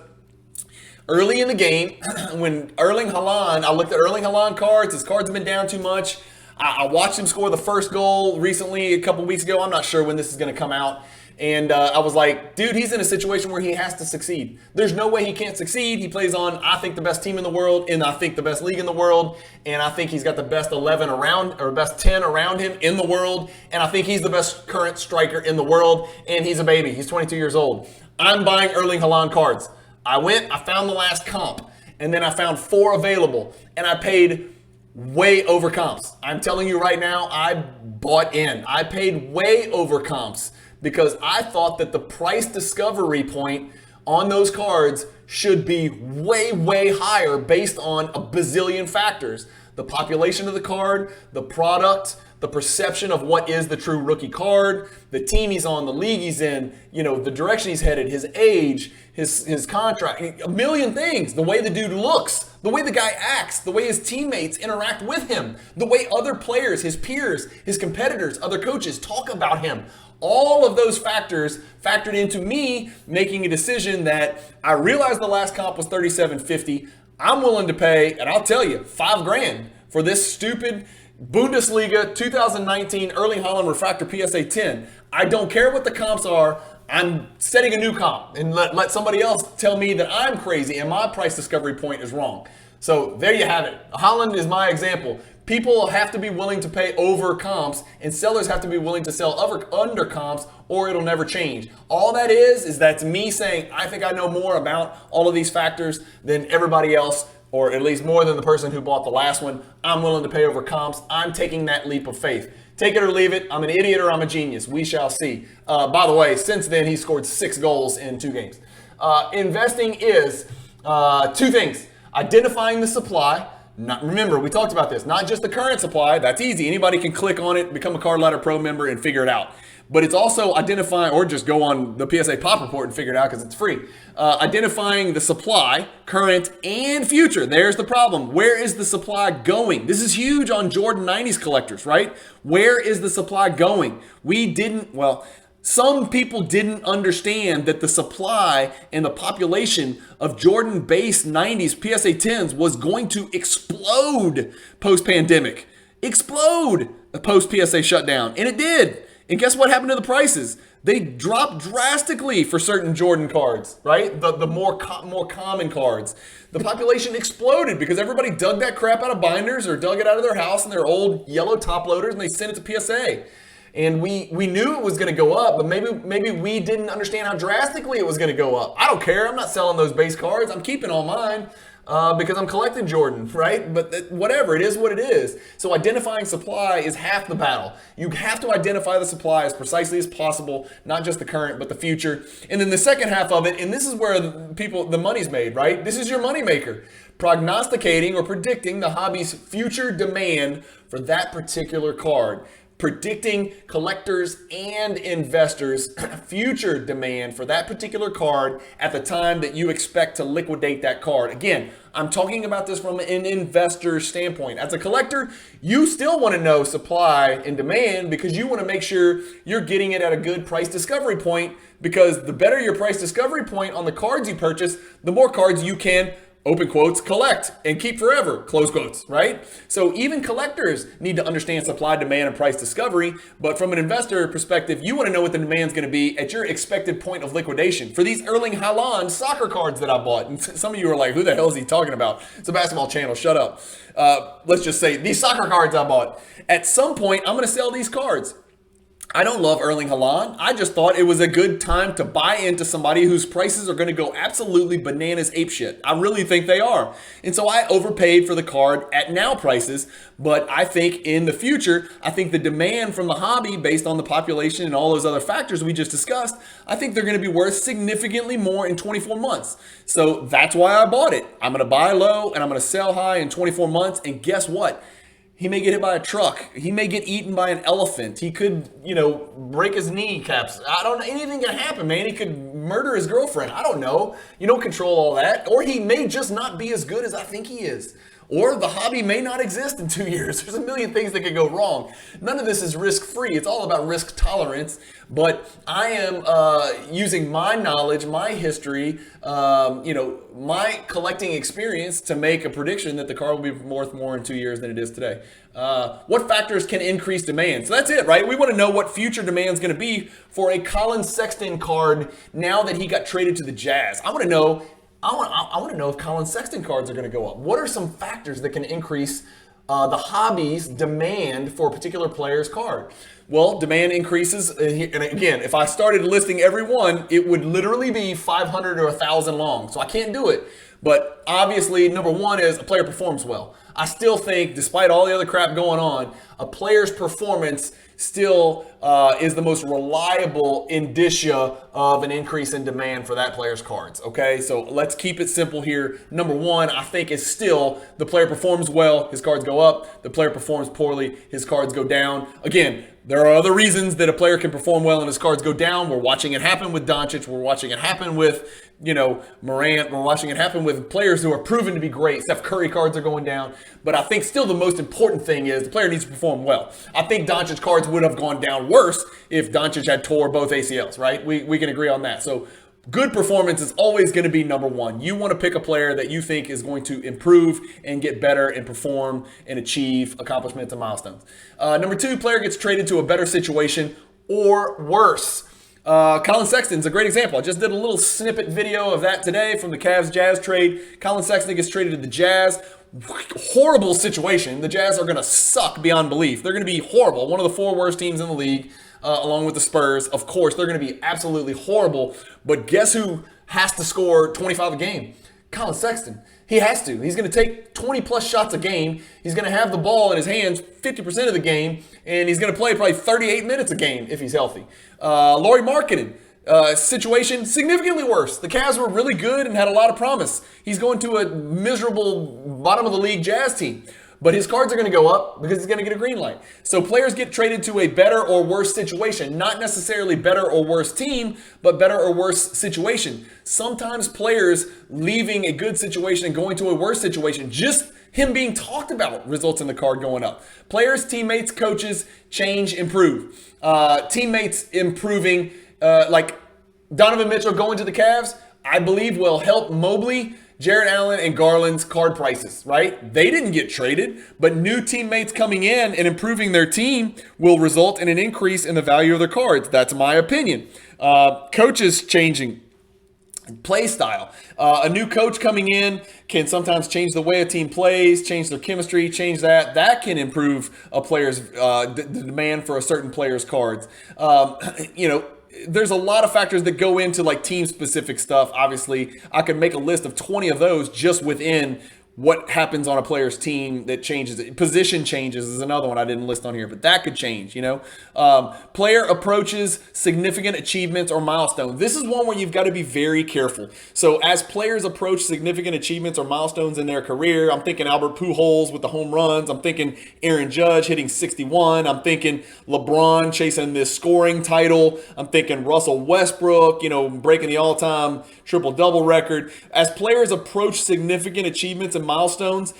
early in the game, when Erling Haaland, I looked at Erling Haaland cards. His cards have been down too much. I watched him score the first goal recently, a couple weeks ago. I'm not sure when this is going to come out. And I was like, dude, he's in a situation where he has to succeed. There's no way he can't succeed. He plays on, I think, the best team in the world, and I think the best league in the world. And I think he's got the best 11 around, or best 10 around him in the world. And I think he's the best current striker in the world. And he's a baby. He's 22 years old. I'm buying Erling Haaland cards. I found the last comp, and then I found 4 available. And I paid way over comps. I'm telling you right now, I bought in. I paid way over comps, because I thought that the price discovery point on those cards should be way, way higher based on a bazillion factors. The population of the card, the product, the perception of what is the true rookie card, the team he's on, the league he's in, the direction he's headed, his age, his contract, a million things. The way the dude looks, the way the guy acts, the way his teammates interact with him, the way other players, his peers, his competitors, other coaches talk about him. All of those factors factored into me making a decision that I realized the last comp was $37.50. I'm willing to pay, and I'll tell you, $5,000 for this stupid Bundesliga 2019 Erling Haaland Refractor PSA 10. I don't care what the comps are. I'm setting a new comp, and let somebody else tell me that I'm crazy and my price discovery point is wrong. So there you have it. Haaland is my example. People have to be willing to pay over comps, and sellers have to be willing to sell under comps, or it'll never change. All that is that's me saying, I think I know more about all of these factors than everybody else, or at least more than the person who bought the last one. I'm willing to pay over comps. I'm taking that leap of faith. Take it or leave it. I'm an idiot or I'm a genius. We shall see. By the way, since then, he scored 6 goals in 2 games. Investing is 2 things. Identifying the supply. Remember, we talked about this. Not just the current supply. That's easy. Anybody can click on it, become a Card Ladder Pro member, and figure it out. But it's also identifying, or just go on the PSA Pop Report and figure it out because it's free. Identifying the supply, current and future. There's the problem. Where is the supply going? This is huge on Jordan 90s collectors, right? Where is the supply going? Some people didn't understand that the supply and the population of Jordan-based 90s PSA 10s was going to explode post-pandemic. Explode post-PSA shutdown. And it did. And guess what happened to the prices? They dropped drastically for certain Jordan cards, right? The more common cards. The population exploded because everybody dug that crap out of binders or dug it out of their house in their old yellow top loaders, and they sent it to PSA. And we knew it was going to go up, but maybe we didn't understand how drastically it was going to go up. I don't care. I'm not selling those base cards. I'm keeping all mine because I'm collecting Jordan, right? But whatever, it is what it is. So identifying supply is half the battle. You have to identify the supply as precisely as possible, not just the current, but the future. And then the second half of it, and this is where the money's made, right? This is your money maker. Prognosticating or predicting the hobby's future demand for that particular card. Predicting collectors and investors' future demand for that particular card at the time that you expect to liquidate that card. Again, I'm talking about this from an investor standpoint. As a collector, you still want to know supply and demand because you want to make sure you're getting it at a good price discovery point, because the better your price discovery point on the cards you purchase, the more cards you can, open quotes, collect and keep forever, close quotes, right? So even collectors need to understand supply, demand, and price discovery. But from an investor perspective, you want to know what the demand is going to be at your expected point of liquidation. For these Erling Haaland soccer cards that I bought, and some of you are like, who the hell is he talking about? It's a basketball channel, shut up. Let's just say these soccer cards I bought. At some point, I'm going to sell these cards. I don't love Erling Haaland. I just thought it was a good time to buy into somebody whose prices are going to go absolutely bananas apeshit. I really think they are. And so I overpaid for the card at now prices, but I think in the future, I think the demand from the hobby based on the population and all those other factors we just discussed, I think they're going to be worth significantly more in 24 months. So that's why I bought it. I'm going to buy low and I'm going to sell high in 24 months. And guess what? He may get hit by a truck. He may get eaten by an elephant. He could, break his kneecaps. I don't know. Anything can happen, man. He could murder his girlfriend. I don't know. You don't control all that. Or he may just not be as good as I think he is. Or the hobby may not exist in 2 years. There's a million things that could go wrong. None of this is risk-free. It's all about risk tolerance. But I am using my knowledge, my history, my collecting experience to make a prediction that the card will be worth more in 2 years than it is today. What factors can increase demand? So that's it, right? We want to know what future demand is going to be for a Colin Sexton card now that he got traded to the Jazz. I want to know if Colin Sexton cards are going to go up. What are some factors that can increase the hobby's demand for a particular player's card? Well, demand increases, and again, if I started listing every one, it would literally be 500 or 1,000 long. So I can't do it. But obviously, number one is a player performs well. I still think, despite all the other crap going on, a player's performance still is the most reliable indicia of an increase in demand for that player's cards. Okay, so let's keep it simple here. Number one, I think, is still the player performs well, his cards go up. The player performs poorly, his cards go down. Again, there are other reasons that a player can perform well and his cards go down. We're watching it happen with Doncic. We're watching it happen with, Morant. We're watching it happen with players who are proven to be great. Steph Curry cards are going down. But I think still the most important thing is the player needs to perform well. I think Doncic cards would have gone down worse if Doncic had tore both ACLs, right? We can agree on that. So good performance is always going to be number one. You want to pick a player that you think is going to improve and get better and perform and achieve accomplishments and milestones. Number two, player gets traded to a better situation or worse. Colin Sexton's a great example. I just did a little snippet video of that today from the Cavs-Jazz trade. Colin Sexton gets traded to the Jazz. Horrible situation. The Jazz are going to suck beyond belief. They're going to be horrible. One of the 4 worst teams in the league, along with the Spurs. Of course, they're going to be absolutely horrible. But guess who has to score 25 a game? Colin Sexton. He has to. He's going to take 20-plus shots a game. He's going to have the ball in his hands 50% of the game, and he's going to play probably 38 minutes a game if he's healthy. Lauri Markkanen, situation significantly worse. The Cavs were really good and had a lot of promise. He's going to a miserable bottom-of-the-league Jazz team. But his cards are going to go up because he's going to get a green light. So players get traded to a better or worse situation. Not necessarily better or worse team, but better or worse situation. Sometimes players leaving a good situation and going to a worse situation, just him being talked about, results in the card going up. Players, teammates, coaches change, improve. Teammates improving, like Donovan Mitchell going to the Cavs, I believe will help Mobley, Jared Allen, and Garland's card prices, right? They didn't get traded, but new teammates coming in and improving their team will result in an increase in the value of their cards. That's my opinion. Coaches changing play style. A new coach coming in can sometimes change the way a team plays, change their chemistry, change that. That can improve a player's the demand for a certain player's cards. There's a lot of factors that go into like team specific stuff. Obviously, I could make a list of 20 of those just within what happens on a player's team that changes. Position changes is another one I didn't list on here, but that could change, Player approaches significant achievements or milestones. This is one where you've got to be very careful. So as players approach significant achievements or milestones in their career, I'm thinking Albert Pujols with the home runs. I'm thinking Aaron Judge hitting 61. I'm thinking LeBron chasing this scoring title. I'm thinking Russell Westbrook, breaking the all-time triple-double record. As players approach significant achievements and milestones,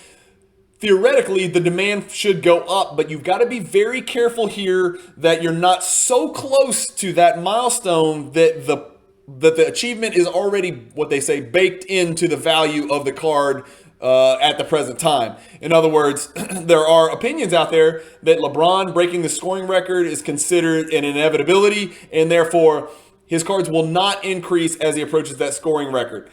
theoretically the demand should go up, but you've got to be very careful here that you're not so close to that milestone that the achievement is already, what they say, baked into the value of the card at the present time. In other words, there are opinions out there that LeBron breaking the scoring record is considered an inevitability, and therefore his cards will not increase as he approaches that scoring record.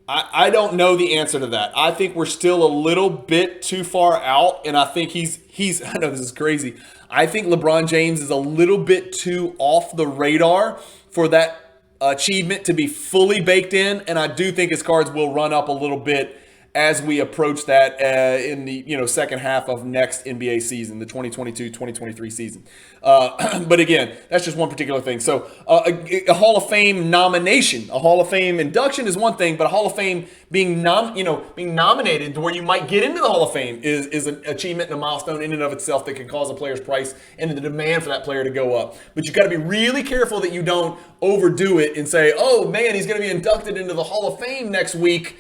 I don't know the answer to that. I think we're still a little bit too far out, and I think he's I know this is crazy. I think LeBron James is a little bit too off the radar for that achievement to be fully baked in, and I do think his cards will run up a little bit as we approach that in the second half of next NBA season, the 2022-2023 season. But again, that's just one particular thing. So a Hall of Fame nomination, a Hall of Fame induction is one thing, but a Hall of Fame being nominated to where you might get into the Hall of Fame is an achievement and a milestone in and of itself that can cause a player's price and the demand for that player to go up. But you've got to be really careful that you don't overdo it and say, oh man, he's going to be inducted into the Hall of Fame next week.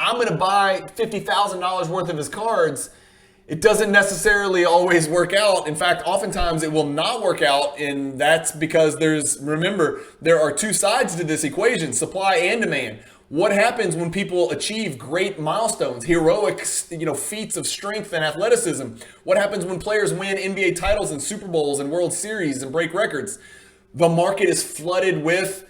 I'm going to buy $50,000 worth of his cards, it doesn't necessarily always work out. In fact, oftentimes it will not work out, and that's because remember, there are two sides to this equation, supply and demand. What happens when people achieve great milestones, heroic, feats of strength and athleticism? What happens when players win NBA titles and Super Bowls and World Series and break records? The market is flooded with,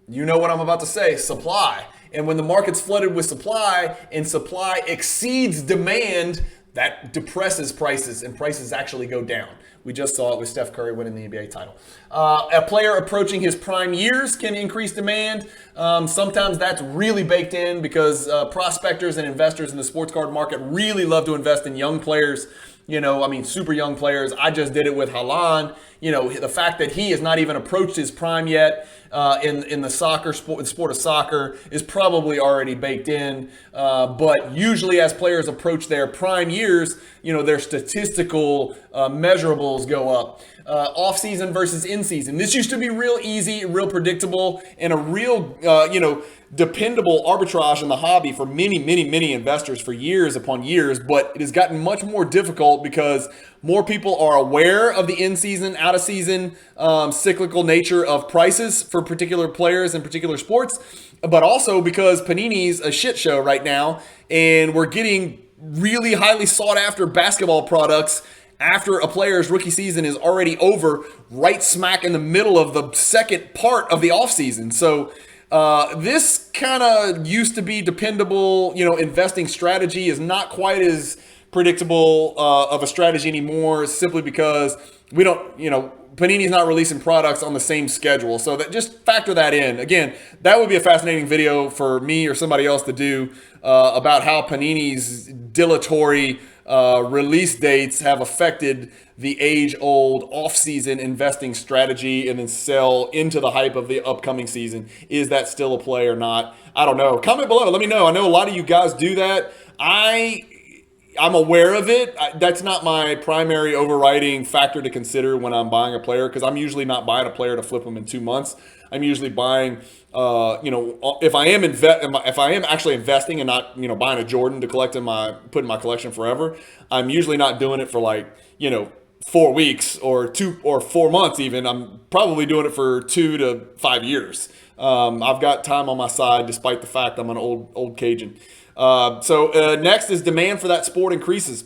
you know what I'm about to say, supply. And when the market's flooded with supply and supply exceeds demand, that depresses prices, and prices actually go down. We just saw it with Steph Curry winning the NBA title. A player approaching his prime years can increase demand. Sometimes that's really baked in because prospectors and investors in the sports card market really love to invest in young players. Super young players. I just did it with Haaland. The fact that he has not even approached his prime yet in the sport of soccer is probably already baked in. But usually as players approach their prime years, their statistical measurables go up. Off-season versus in-season. This used to be real easy, real predictable, and a real, dependable arbitrage in the hobby for many, many, many investors for years upon years, but it has gotten much more difficult because more people are aware of the in-season, out-of-season cyclical nature of prices for particular players and particular sports, but also because Panini's a shit show right now, and we're getting really highly sought-after basketball products after a player's rookie season is already over, right smack in the middle of the second part of the offseason. So this kind of used to be dependable, investing strategy is not quite as predictable of a strategy anymore, simply because we don't, Panini's not releasing products on the same schedule. So just factor that in. Again, that would be a fascinating video for me or somebody else to do about how Panini's dilatory release dates have affected the age-old off-season investing strategy and then sell into the hype of the upcoming season. Is that still a play or not? I don't know. Comment below. Let me know. I know a lot of you guys do that. I'm aware of it. That's not my primary overriding factor to consider when I'm buying a player, because I'm usually not buying a player to flip them in 2 months. I'm usually buying, if I am actually investing and not, buying a Jordan to put in my collection forever, I'm usually not doing it for 4 weeks or 4 months even. I'm probably doing it for 2 to 5 years. I've got time on my side, despite the fact I'm an old Cajun. So next is demand for that sport increases.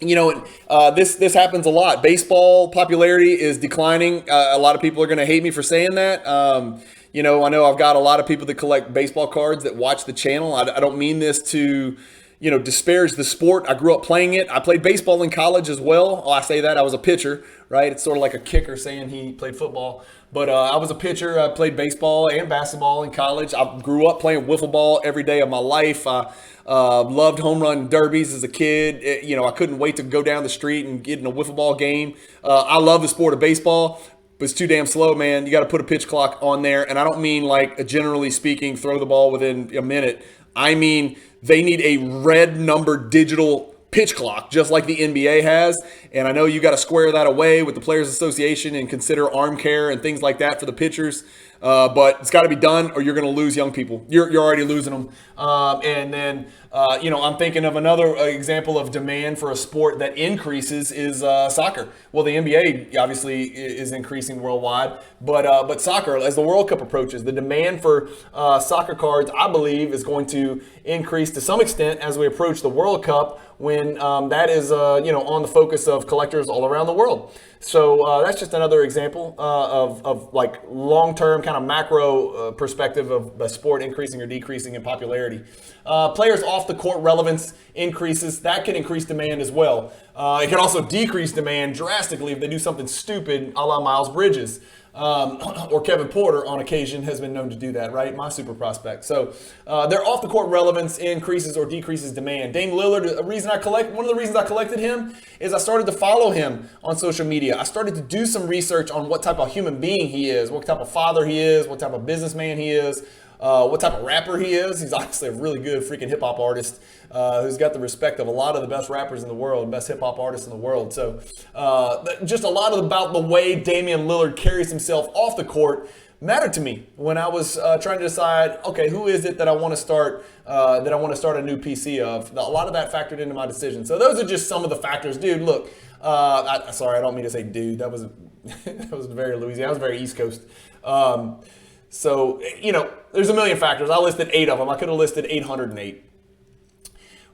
This happens a lot. Baseball popularity is declining. A lot of people are going to hate me for saying that. I know I've got a lot of people that collect baseball cards that watch the channel. I don't mean this to, disparage the sport. I grew up playing it. I played baseball in college as well. Oh, I say that. I was a pitcher, right? It's sort of like a kicker saying he played football. But I was a pitcher. I played baseball and basketball in college. I grew up playing wiffle ball every day of my life. I loved home run derbies as a kid. I couldn't wait to go down the street and get in a wiffle ball game. I love the sport of baseball, but it's too damn slow, man. You got to put a pitch clock on there. And I don't mean generally speaking, throw the ball within a minute. I mean, they need a red number digital pitch clock, just like the NBA has. And I know you got to square that away with the Players Association and consider arm care and things like that for the pitchers. But it's got to be done, or you're going to lose young people. You're already losing them. And then, I'm thinking of another example of demand for a sport that increases is soccer. Well, the NBA obviously is increasing worldwide, but soccer, as the World Cup approaches, the demand for soccer cards, I believe, is going to increase to some extent as we approach the World Cup, when that is, on the focus of collectors all around the world. So that's just another example of long-term kind of macro perspective of the sport increasing or decreasing in popularity. Players off the court relevance increases. That can increase demand as well. It can also decrease demand drastically if they do something stupid, a la Miles Bridges. Or Kevin Porter on occasion has been known to do that, right? My super prospect. So their off the court relevance increases or decreases demand. Dame Lillard, one of the reasons I collected him is I started to follow him on social media. I started to do some research on what type of human being he is, what type of father he is, what type of businessman he is, what type of rapper he is. He's obviously a really good freaking hip hop artist who's got the respect of a lot of the best rappers in the world, best hip hop artists in the world. So just a lot about the way Damian Lillard carries himself off the court. mattered to me when I was trying to decide, okay, who is it that I want to start a new PC of. A lot of that factored into my decision. So those are just some of the factors, dude. Look, sorry, I don't mean to say dude. That was that was very Louisiana. That was very East Coast. So there's a million factors. I listed 8 of them. I could have listed 808.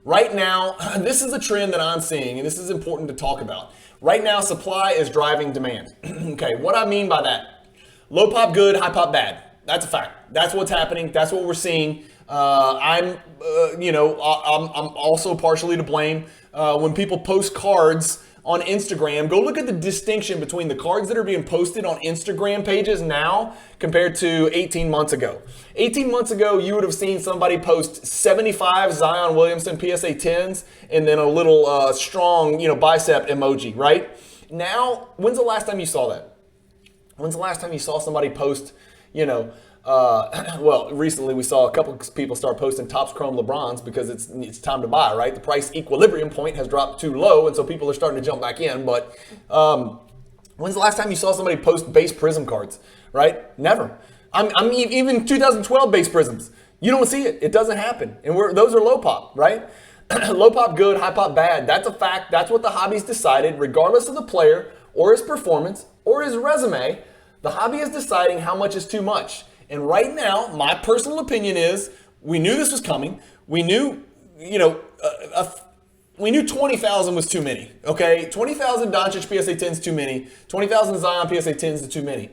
Right now, this is a trend that I'm seeing, and this is important to talk about. Right now, supply is driving demand. Okay, what I mean by that, low pop good, high pop bad. That's a fact. That's what's happening. That's what we're seeing. I'm also partially to blame when people post cards on Instagram. Go look at the distinction between the cards that are being posted on Instagram pages now compared to 18 months ago. 18 months ago, you would have seen somebody post 75 Zion Williamson PSA 10s and then a little strong, bicep emoji, right? Now, when's the last time you saw that? When's the last time you saw somebody post, well, recently we saw a couple of people start posting Topps Chrome LeBrons because it's time to buy, right? The price equilibrium point has dropped too low, and so people are starting to jump back in. But when's the last time you saw somebody post base Prism cards, right? Never. I'm even 2012 base Prisms. You don't see it. It doesn't happen. And those are low pop, right? Low pop good, high pop bad. That's a fact. That's what the hobby's decided, regardless of the player or his performance or his resume. The hobby is deciding how much is too much. And right now, my personal opinion is we knew this was coming. We knew, we knew 20,000 was too many, okay? 20,000 Doncic PSA 10s too many. 20,000 Zion PSA 10s is too many.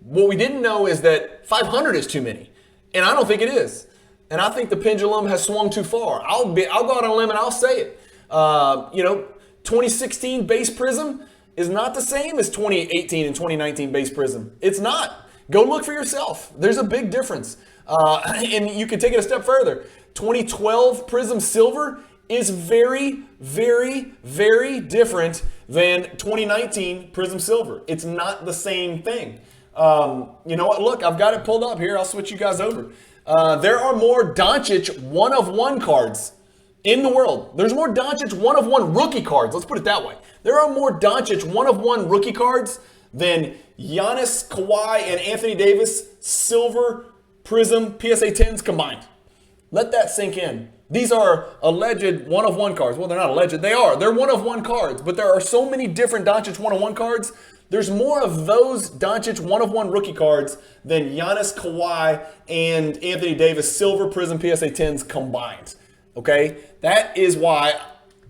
What we didn't know is that 500 is too many. And I don't think it is. And I think the pendulum has swung too far. I'll go out on a limb and I'll say it. 2016 base Prism is not the same as 2018 and 2019 base Prism. It's not. Go look for yourself. There's a big difference. And you can take it a step further. 2012 Prism Silver is very, very, very different than 2019 Prism Silver. It's not the same thing. You know what? Look, I've got it pulled up here. I'll switch you guys over. There are more Doncic one-of-one cards in the world. There's more Doncic one-of-one rookie cards. Let's put it that way. There are more Doncic one-of-one rookie cards than Giannis, Kawhi, and Anthony Davis Silver Prism PSA 10s combined. Let that sink in. These are alleged one-of-one cards. Well, they're not alleged. They are. They're one-of-one cards. But there are so many different Doncic one-of-one cards. There's more of those Doncic one-of-one rookie cards than Giannis, Kawhi, and Anthony Davis Silver Prism PSA 10s combined. Okay? That is why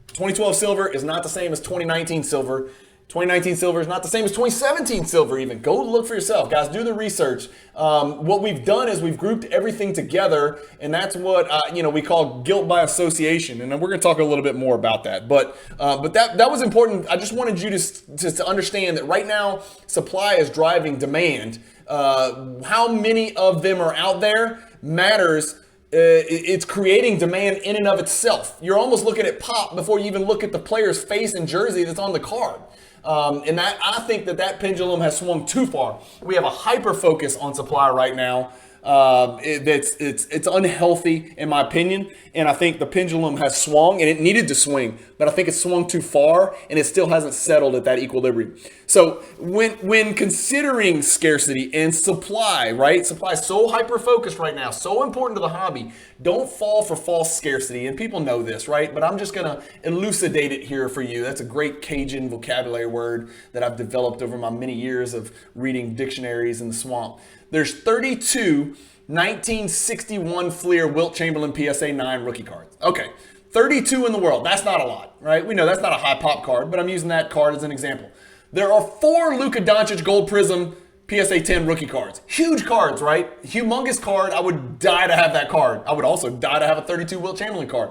2012 Silver is not the same as 2019 Silver. 2019 Silver is not the same as 2017 Silver even. Go look for yourself. Guys, do the research. What we've done is we've grouped everything together, and that's what we call guilt by association. And we're going to talk a little bit more about that. But that was important. I just wanted you to understand that right now, supply is driving demand. How many of them are out there matters. It's creating demand in and of itself. You're almost looking at pop before you even look at the player's face and jersey that's on the card. And that I think that pendulum has swung too far. We have a hyper focus on supply right now. It's unhealthy in my opinion, and I think the pendulum has swung, and it needed to swing, but I think it swung too far, and it still hasn't settled at that equilibrium. So when considering scarcity and supply, right? Supply is so hyper focused right now, so important to the hobby. Don't fall for false scarcity, and people know this, right? But I'm just gonna elucidate it here for you. That's a great Cajun vocabulary word that I've developed over my many years of reading dictionaries in the swamp. There's 32 1961 Fleer Wilt Chamberlain PSA 9 rookie cards. Okay, 32 in the world. That's not a lot, right? We know that's not a high pop card, but I'm using that card as an example. There are 4 Luka Doncic Gold Prism PSA 10 rookie cards. Huge cards, right? Humongous card. I would die to have that card. I would also die to have a 32 Wilt Chamberlain card.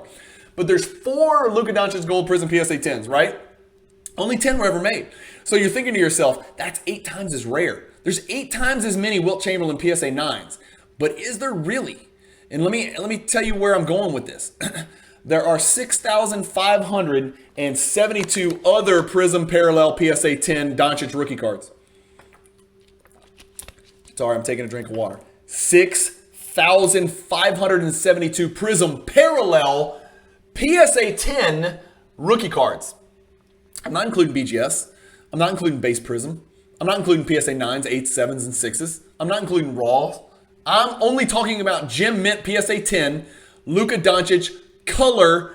But there's 4 Luka Doncic Gold Prism PSA 10s, right? Only 10 were ever made. So you're thinking to yourself, that's 8 times as rare. There's 8 times as many Wilt Chamberlain PSA 9s. But is there really? And let me tell you where I'm going with this. There are 6,572 other Prism Parallel PSA 10 Doncic rookie cards. Sorry, I'm taking a drink of water. 6,572 Prism Parallel PSA 10 rookie cards. I'm not including BGS. I'm not including base Prism. I'm not including PSA 9s, 8s, 7s, and 6s. I'm not including raws. I'm only talking about Gem Mint PSA 10, Luka Doncic color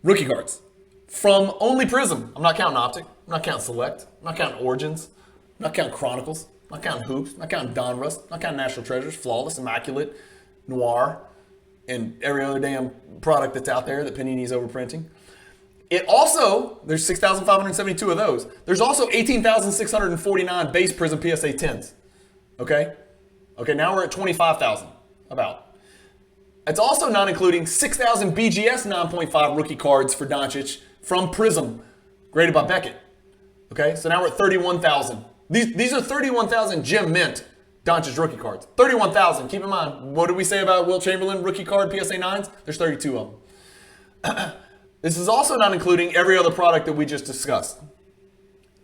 rookie cards from only Prism. I'm not counting Optic. I'm not counting Select. I'm not counting Origins. I'm not counting Chronicles. I'm not counting Hoops. I'm not counting Donruss. I'm not counting National Treasures, Flawless, Immaculate, Noir, and every other damn product that's out there that Panini's overprinting. It also, there's 6,572 of those. There's also 18,649 base Prism PSA 10s. Okay? Okay, now we're at 25,000, about. It's also not including 6,000 BGS 9.5 rookie cards for Doncic from Prism, graded by Beckett. Okay, so now we're at 31,000. These are 31,000 Gem Mint Doncic rookie cards. 31,000. Keep in mind, what did we say about Wilt Chamberlain rookie card PSA 9s? There's 32 of them. This is also not including every other product that we just discussed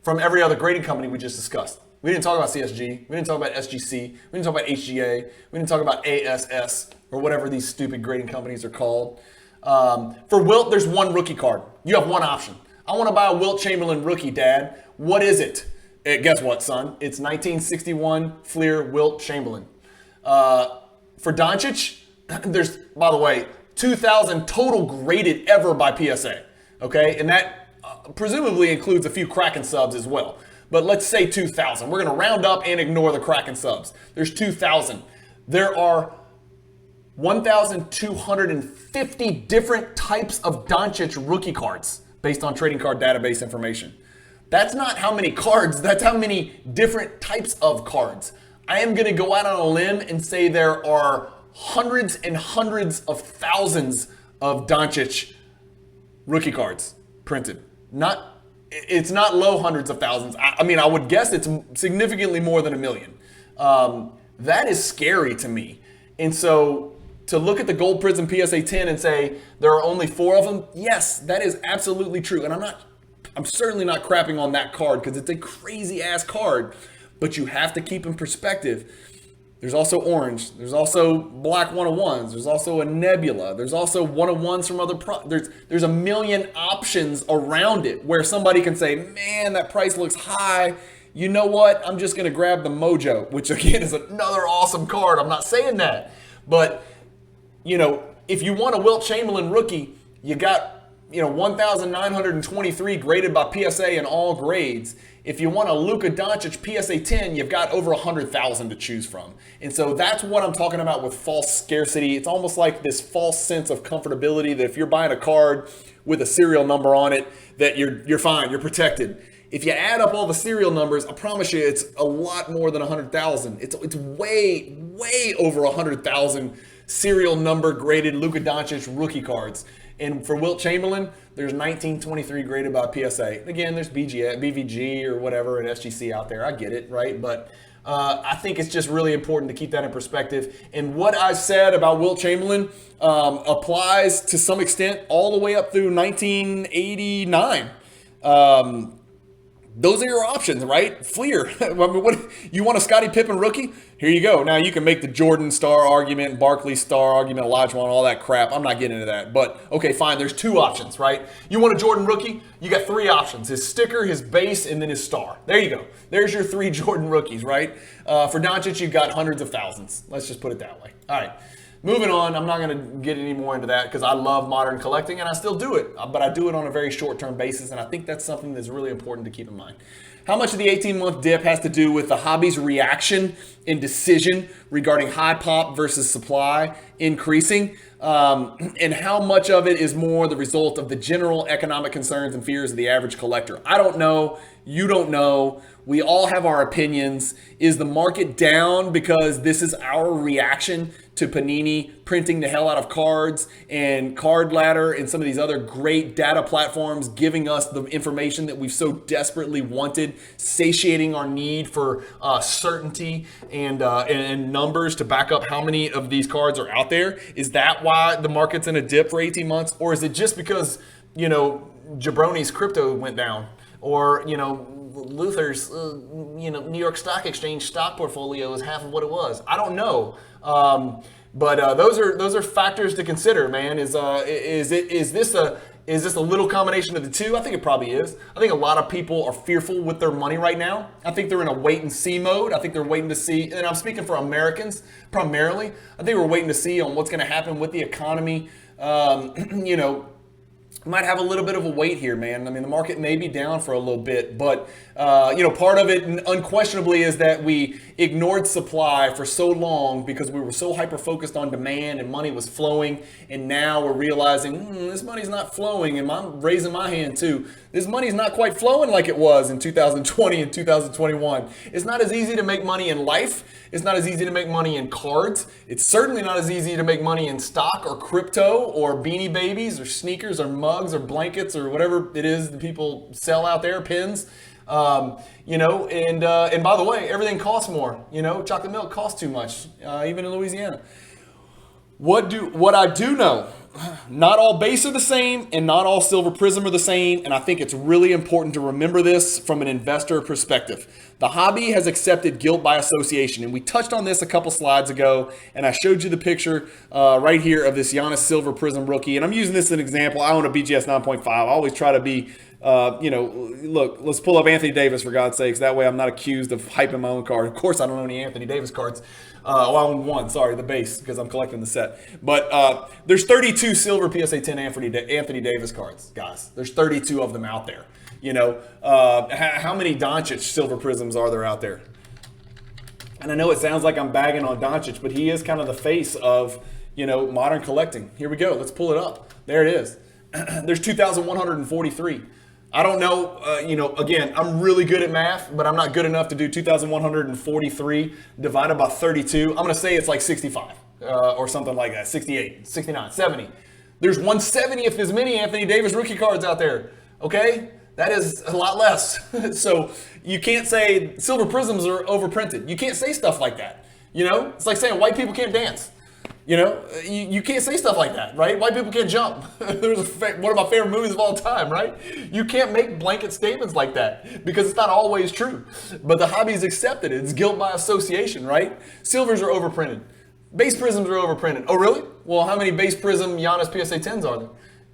from every other grading company we just discussed. We didn't talk about CSG. We didn't talk about SGC. We didn't talk about HGA. We didn't talk about ASS or whatever these stupid grading companies are called. For Wilt, there's one rookie card. You have one option. I want to buy a Wilt Chamberlain rookie, Dad. What is it? Guess what, son? It's 1961 Fleer Wilt Chamberlain. For Doncic, there's, by the way, 2,000 total graded ever by PSA. Okay, and that presumably includes a few Kraken subs as well. But let's say 2,000. We're going to round up and ignore the Kraken subs. There's 2,000. There are 1,250 different types of Doncic rookie cards based on trading card database information. That's not how many cards, that's how many different types of cards. I am going to go out on a limb and say there are hundreds and hundreds of thousands of Doncic rookie cards printed. It's not low hundreds of thousands. I mean, I would guess it's significantly more than 1 million. That is scary to me. And so to look at the Gold Prism PSA 10 and say there are only 4 of them, yes, that is absolutely true. And I'm certainly not crapping on that card because it's a crazy ass card, but you have to keep in perspective. There's also orange. There's also black 101s. There's also a Nebula. There's also 101s from other there's a million options around it where somebody can say, man, that price looks high. You know what? I'm just going to grab the Mojo, which again is another awesome card. I'm not saying that. But, you know, if you want a Wilt Chamberlain rookie, you got 1,923 graded by PSA in all grades. If you want a Luka Doncic PSA 10, you've got over 100,000 to choose from. And so that's what I'm talking about with false scarcity. It's almost like this false sense of comfortability that if you're buying a card with a serial number on it, that you're fine, you're protected. If you add up all the serial numbers, I promise you it's a lot more than 100,000. It's way, way over 100,000 serial number graded Luka Doncic rookie cards. And for Wilt Chamberlain, there's 1923 graded by PSA. Again, there's BVG or whatever and SGC out there. I get it, right? But I think it's just really important to keep that in perspective. And what I said about Wilt Chamberlain applies to some extent all the way up through 1989. Those are your options, right? Fleer. I mean, what you want a Scottie Pippen rookie? Here you go. Now you can make the Jordan star argument, Barkley star argument, Olajuwon, all that crap. I'm not getting into that. But okay, fine. There's 2 options, right? You want a Jordan rookie? You got 3 options: his sticker, his base, and then his star. There you go. There's your 3 Jordan rookies, right? For Doncic, you've got hundreds of thousands. Let's just put it that way. All right. Moving on, I'm not going to get any more into that because I love modern collecting and I still do it, but I do it on a very short-term basis, and I think that's something that's really important to keep in mind. How much of the 18-month dip has to do with the hobby's reaction and decision regarding high pop versus supply increasing, and how much of it is more the result of the general economic concerns and fears of the average collector? I don't know. You don't know. We all have our opinions. Is the market down because this is our reaction to Panini printing the hell out of cards and Card Ladder and some of these other great data platforms giving us the information that we've so desperately wanted, satiating our need for certainty and numbers to back up how many of these cards are out there? Is that why the market's in a dip for 18 months? Or is it just because, Jabroni's crypto went down? Or, Luther's, New York Stock Exchange stock portfolio is half of what it was? I don't know. But those are factors to consider, man. Is this a Is this a little combination of the two? I think it probably is. I think a lot of people are fearful with their money right now. I think they're in a wait and see mode. I think they're waiting to see, and I'm speaking for Americans primarily. I think we're waiting to see on what's going to happen with the economy. You know, might have a little bit of a wait here, man. I mean, the market may be down for a little bit, but you know, part of it unquestionably is that we ignored supply for so long because we were so hyper focused on demand and money was flowing, and now we're realizing this money's not flowing, and I'm raising my hand too. This money's not quite flowing like it was in 2020 and 2021. It's not as easy to make money in life. It's not as easy to make money in cards. It's certainly not as easy to make money in stock or crypto or Beanie Babies or sneakers or mugs or blankets or whatever it is that people sell out there, pins. You know, and by the way, everything costs more. You know, chocolate milk costs too much, even in Louisiana. What I do know, not all base are the same and not all silver prism are the same, and I think it's really important to remember this from an investor perspective. The hobby has accepted guilt by association, and we touched on this a couple slides ago, and I showed you the picture right here of this Giannis Silver Prism rookie, and I'm using this as an example. I own a BGS 9.5. I always try to be you know, look, let's pull up Anthony Davis for God's sakes. That way I'm not accused of hyping my own card. Of course, I don't own any Anthony Davis cards. I own one, sorry, the base, because I'm collecting the set. But there's 32 silver PSA 10 Anthony Davis cards, guys. There's 32 of them out there. You know, how many Doncic silver prisms are there out there? And I know it sounds like I'm bagging on Doncic, but he is kind of the face of, you know, modern collecting. Here we go. Let's pull it up. There it is. There's 2,143. I don't know, you know, again, I'm really good at math, but I'm not good enough to do 2,143 divided by 32. I'm going to say it's like 65 or something like that, 68, 69, 70. There's 1/70th as many Anthony Davis rookie cards out there, okay? That is a lot less. So you can't say silver prisms are overprinted. You can't say stuff like that, you know? It's like saying white people can't dance. You know, you can't say stuff like that, right? White people can't jump. There's one of my favorite movies of all time, right? You can't make blanket statements like that because it's not always true. But the hobby's accepted it. It's guilt by association, right? Silvers are overprinted. Base prisms are overprinted. Oh, really? Well, how many base prism Giannis PSA 10s are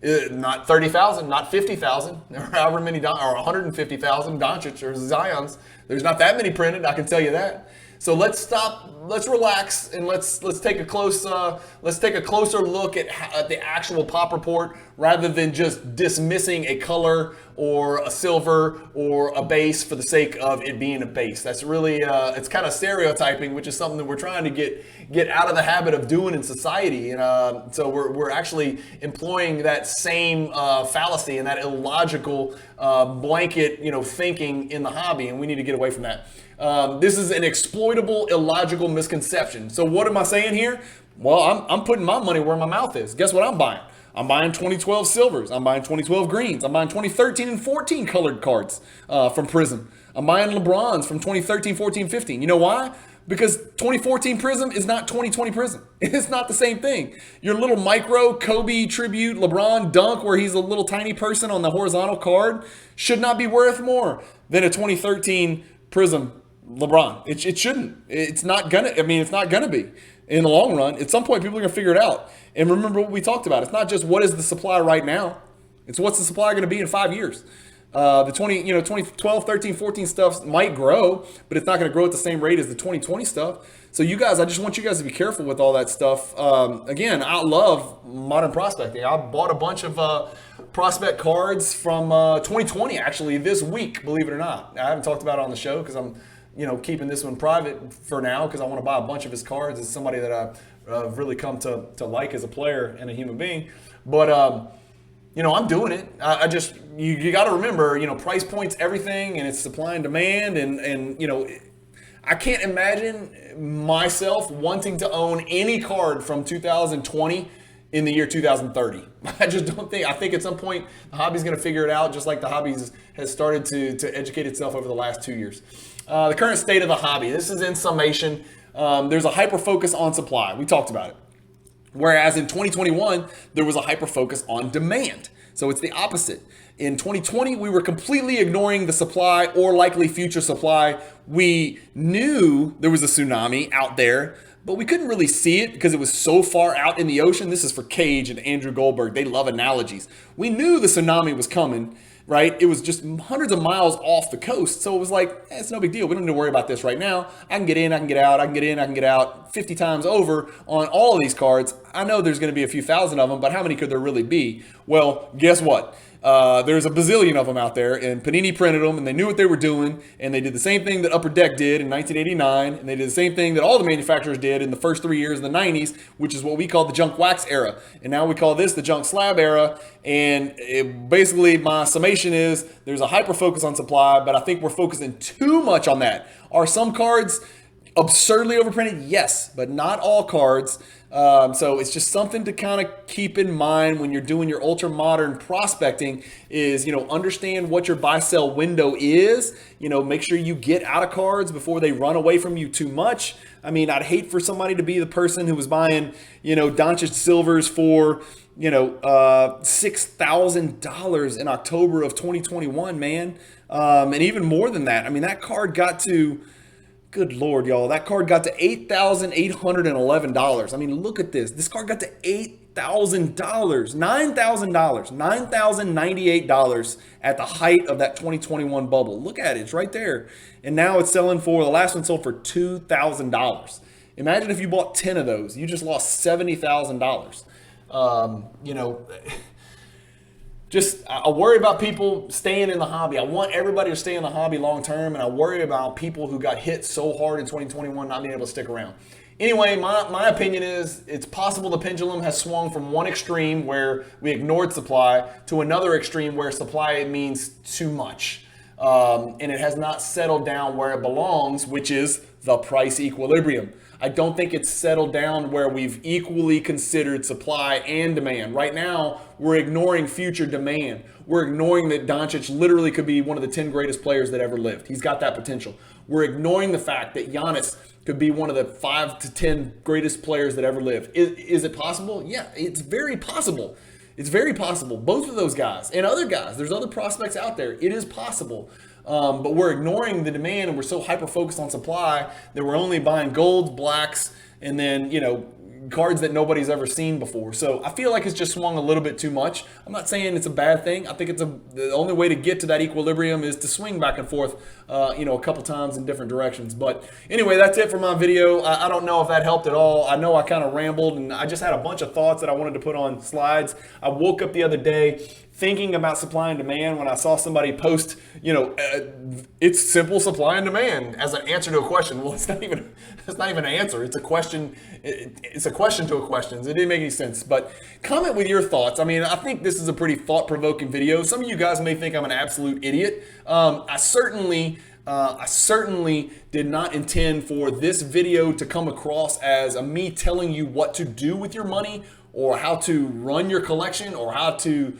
there? Not 30,000, not 50,000, or however many, or 150,000 Doncic or Zions. There's not that many printed, I can tell you that. So let's stop, let's relax, and let's take a closer look at the actual pop report rather than just dismissing a color or a silver or a base for the sake of it being a base. That's really it's kind of stereotyping, which is something that we're trying to get out of the habit of doing in society. And so we're actually employing that same fallacy and that illogical blanket, you know, thinking in the hobby, and we need to get away from that. This is an exploitable, illogical misconception. So what am I saying here? Well, I'm putting my money where my mouth is. Guess what I'm buying? I'm buying 2012 silvers. I'm buying 2012 greens. I'm buying 2013 and 14 colored cards from Prism. I'm buying LeBrons from 2013, 14, 15. You know why? Because 2014 Prism is not 2020 Prism. It's not the same thing. Your little micro Kobe tribute LeBron dunk where he's a little tiny person on the horizontal card should not be worth more than a 2013 Prism LeBron. It shouldn't. It's not gonna. I mean, it's not gonna be in the long run. At some point, people are gonna figure it out. And remember what we talked about. It's not just what is the supply right now. It's what's the supply going to be in 5 years. The 2012, 13, 14 stuff might grow, but it's not going to grow at the same rate as the 2020 stuff. So you guys, I just want you guys to be careful with all that stuff. Again, I love modern prospecting. I bought a bunch of prospect cards from 2020 actually this week, believe it or not. I haven't talked about it on the show because I'm keeping this one private for now because I want to buy a bunch of his cards. It's somebody that I've really come to like as a player and a human being. But, I'm doing it. I just, you got to remember, price points, everything, and it's supply and demand. And I can't imagine myself wanting to own any card from 2020 in the year 2030. I just don't think. I think at some point the hobby's going to figure it out, just like the hobby has started to educate itself over the last 2 years. The current state of the hobby. This is in summation. There's a hyper focus on supply. We talked about it. Whereas in 2021, there was a hyper focus on demand. So it's the opposite. In 2020, we were completely ignoring the supply or likely future supply. We knew there was a tsunami out there, but we couldn't really see it because it was so far out in the ocean. This is for Cage and Andrew Goldberg. They love analogies. We knew the tsunami was coming, right? It was just hundreds of miles off the coast. So it was like, it's no big deal. We don't need to worry about this right now. I can get in, I can get out, I can get in, I can get out 50 times over on all of these cards. I know there's going to be a few thousand of them, but how many could there really be? Well, guess what? There's a bazillion of them out there, and Panini printed them, and they knew what they were doing, and they did the same thing that Upper Deck did in 1989, and they did the same thing that all the manufacturers did in the first 3 years of the 90s, which is what we call the junk wax era. And now we call this the junk slab era, and basically my summation is there's a hyper focus on supply, but I think we're focusing too much on that. Are some cards absurdly overprinted? Yes, but not all cards. So it's just something to kind of keep in mind when you're doing your ultra modern prospecting is, understand what your buy sell window is, make sure you get out of cards before they run away from you too much. I mean, I'd hate for somebody to be the person who was buying, Doncic silvers for, $6,000 in October of 2021, man. And even more than that. I mean, that card got to, good Lord, y'all. That card got to $8,811. I mean, look at this. This card got to $8,000, $9,000, $9,098 at the height of that 2021 bubble. Look at it. It's right there. And now it's selling for, the last one sold for $2,000. Imagine if you bought 10 of those. You just lost $70,000. I worry about people staying in the hobby. I want everybody to stay in the hobby long term, and I worry about people who got hit so hard in 2021 not being able to stick around. Anyway, my opinion is it's possible the pendulum has swung from one extreme where we ignored supply to another extreme where supply means too much. And it has not settled down where it belongs, which is the price equilibrium. I don't think it's settled down where we've equally considered supply and demand. Right now, we're ignoring future demand. We're ignoring that Doncic literally could be one of the 10 greatest players that ever lived. He's got that potential. We're ignoring the fact that Giannis could be one of the 5 to 10 greatest players that ever lived. Is it possible? Yeah, it's very possible. It's very possible. Both of those guys and other guys, there's other prospects out there. It is possible. But we're ignoring the demand, and we're so hyper-focused on supply that we're only buying golds, blacks, and then, cards that nobody's ever seen before. So I feel like it's just swung a little bit too much. I'm not saying it's a bad thing. I think the only way to get to that equilibrium is to swing back and forth, a couple times in different directions. But anyway, that's it for my video. I don't know if that helped at all. I know I kind of rambled, and I just had a bunch of thoughts that I wanted to put on slides. I woke up the other day thinking about supply and demand when I saw somebody post, it's simple supply and demand as an answer to a question. Well, it's not even an answer. It's a question. It's a question to a question. It didn't make any sense. But comment with your thoughts. I mean, I think this is a pretty thought-provoking video. Some of you guys may think I'm an absolute idiot. I certainly did not intend for this video to come across as me telling you what to do with your money or how to run your collection or how to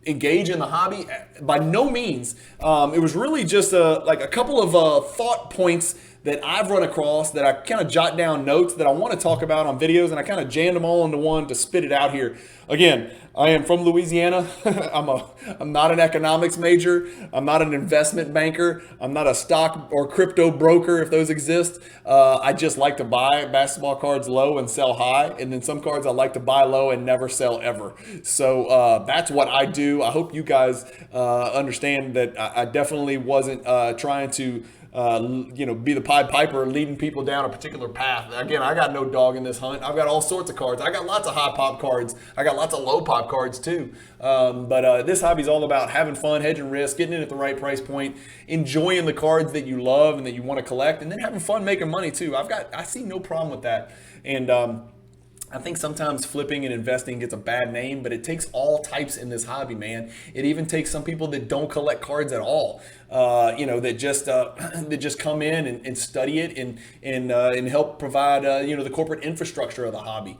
engage in the hobby. By no means. It was really just a couple of thought points that I've run across that I kind of jot down notes that I want to talk about on videos, and I kind of jammed them all into one to spit it out here. Again, I am from Louisiana. I'm not an economics major. I'm not an investment banker. I'm not a stock or crypto broker, if those exist. I just like to buy basketball cards low and sell high, and then some cards I like to buy low and never sell ever. So that's what I do. I hope you guys understand that I definitely wasn't trying to be the Pied Piper leading people down a particular path. Again, I got no dog in this hunt. I've got all sorts of cards. I got lots of high pop cards. I got lots of low pop cards too. But this hobby is all about having fun, hedging risk, getting in at the right price point, enjoying the cards that you love and that you want to collect, and then having fun making money too. I see no problem with that. And I think sometimes flipping and investing gets a bad name, but it takes all types in this hobby, man. It even takes some people that don't collect cards at all, that just come in and study it and help provide, the corporate infrastructure of the hobby.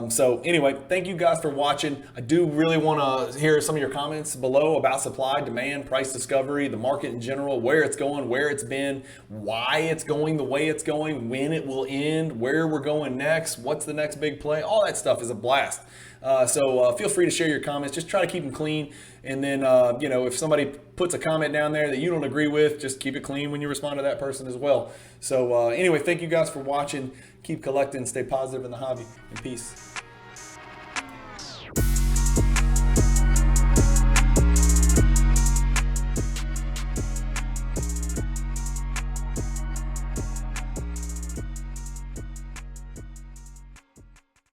So anyway, thank you guys for watching. I do really want to hear some of your comments below about supply, demand, price discovery, the market in general, where it's going, where it's been, why it's going the way it's going, when it will end, where we're going next, what's the next big play. All that stuff is a blast. So feel free to share your comments. Just try to keep them clean. And then, if somebody puts a comment down there that you don't agree with, just keep it clean when you respond to that person as well. So anyway, thank you guys for watching. Keep collecting, stay positive in the hobby, and peace.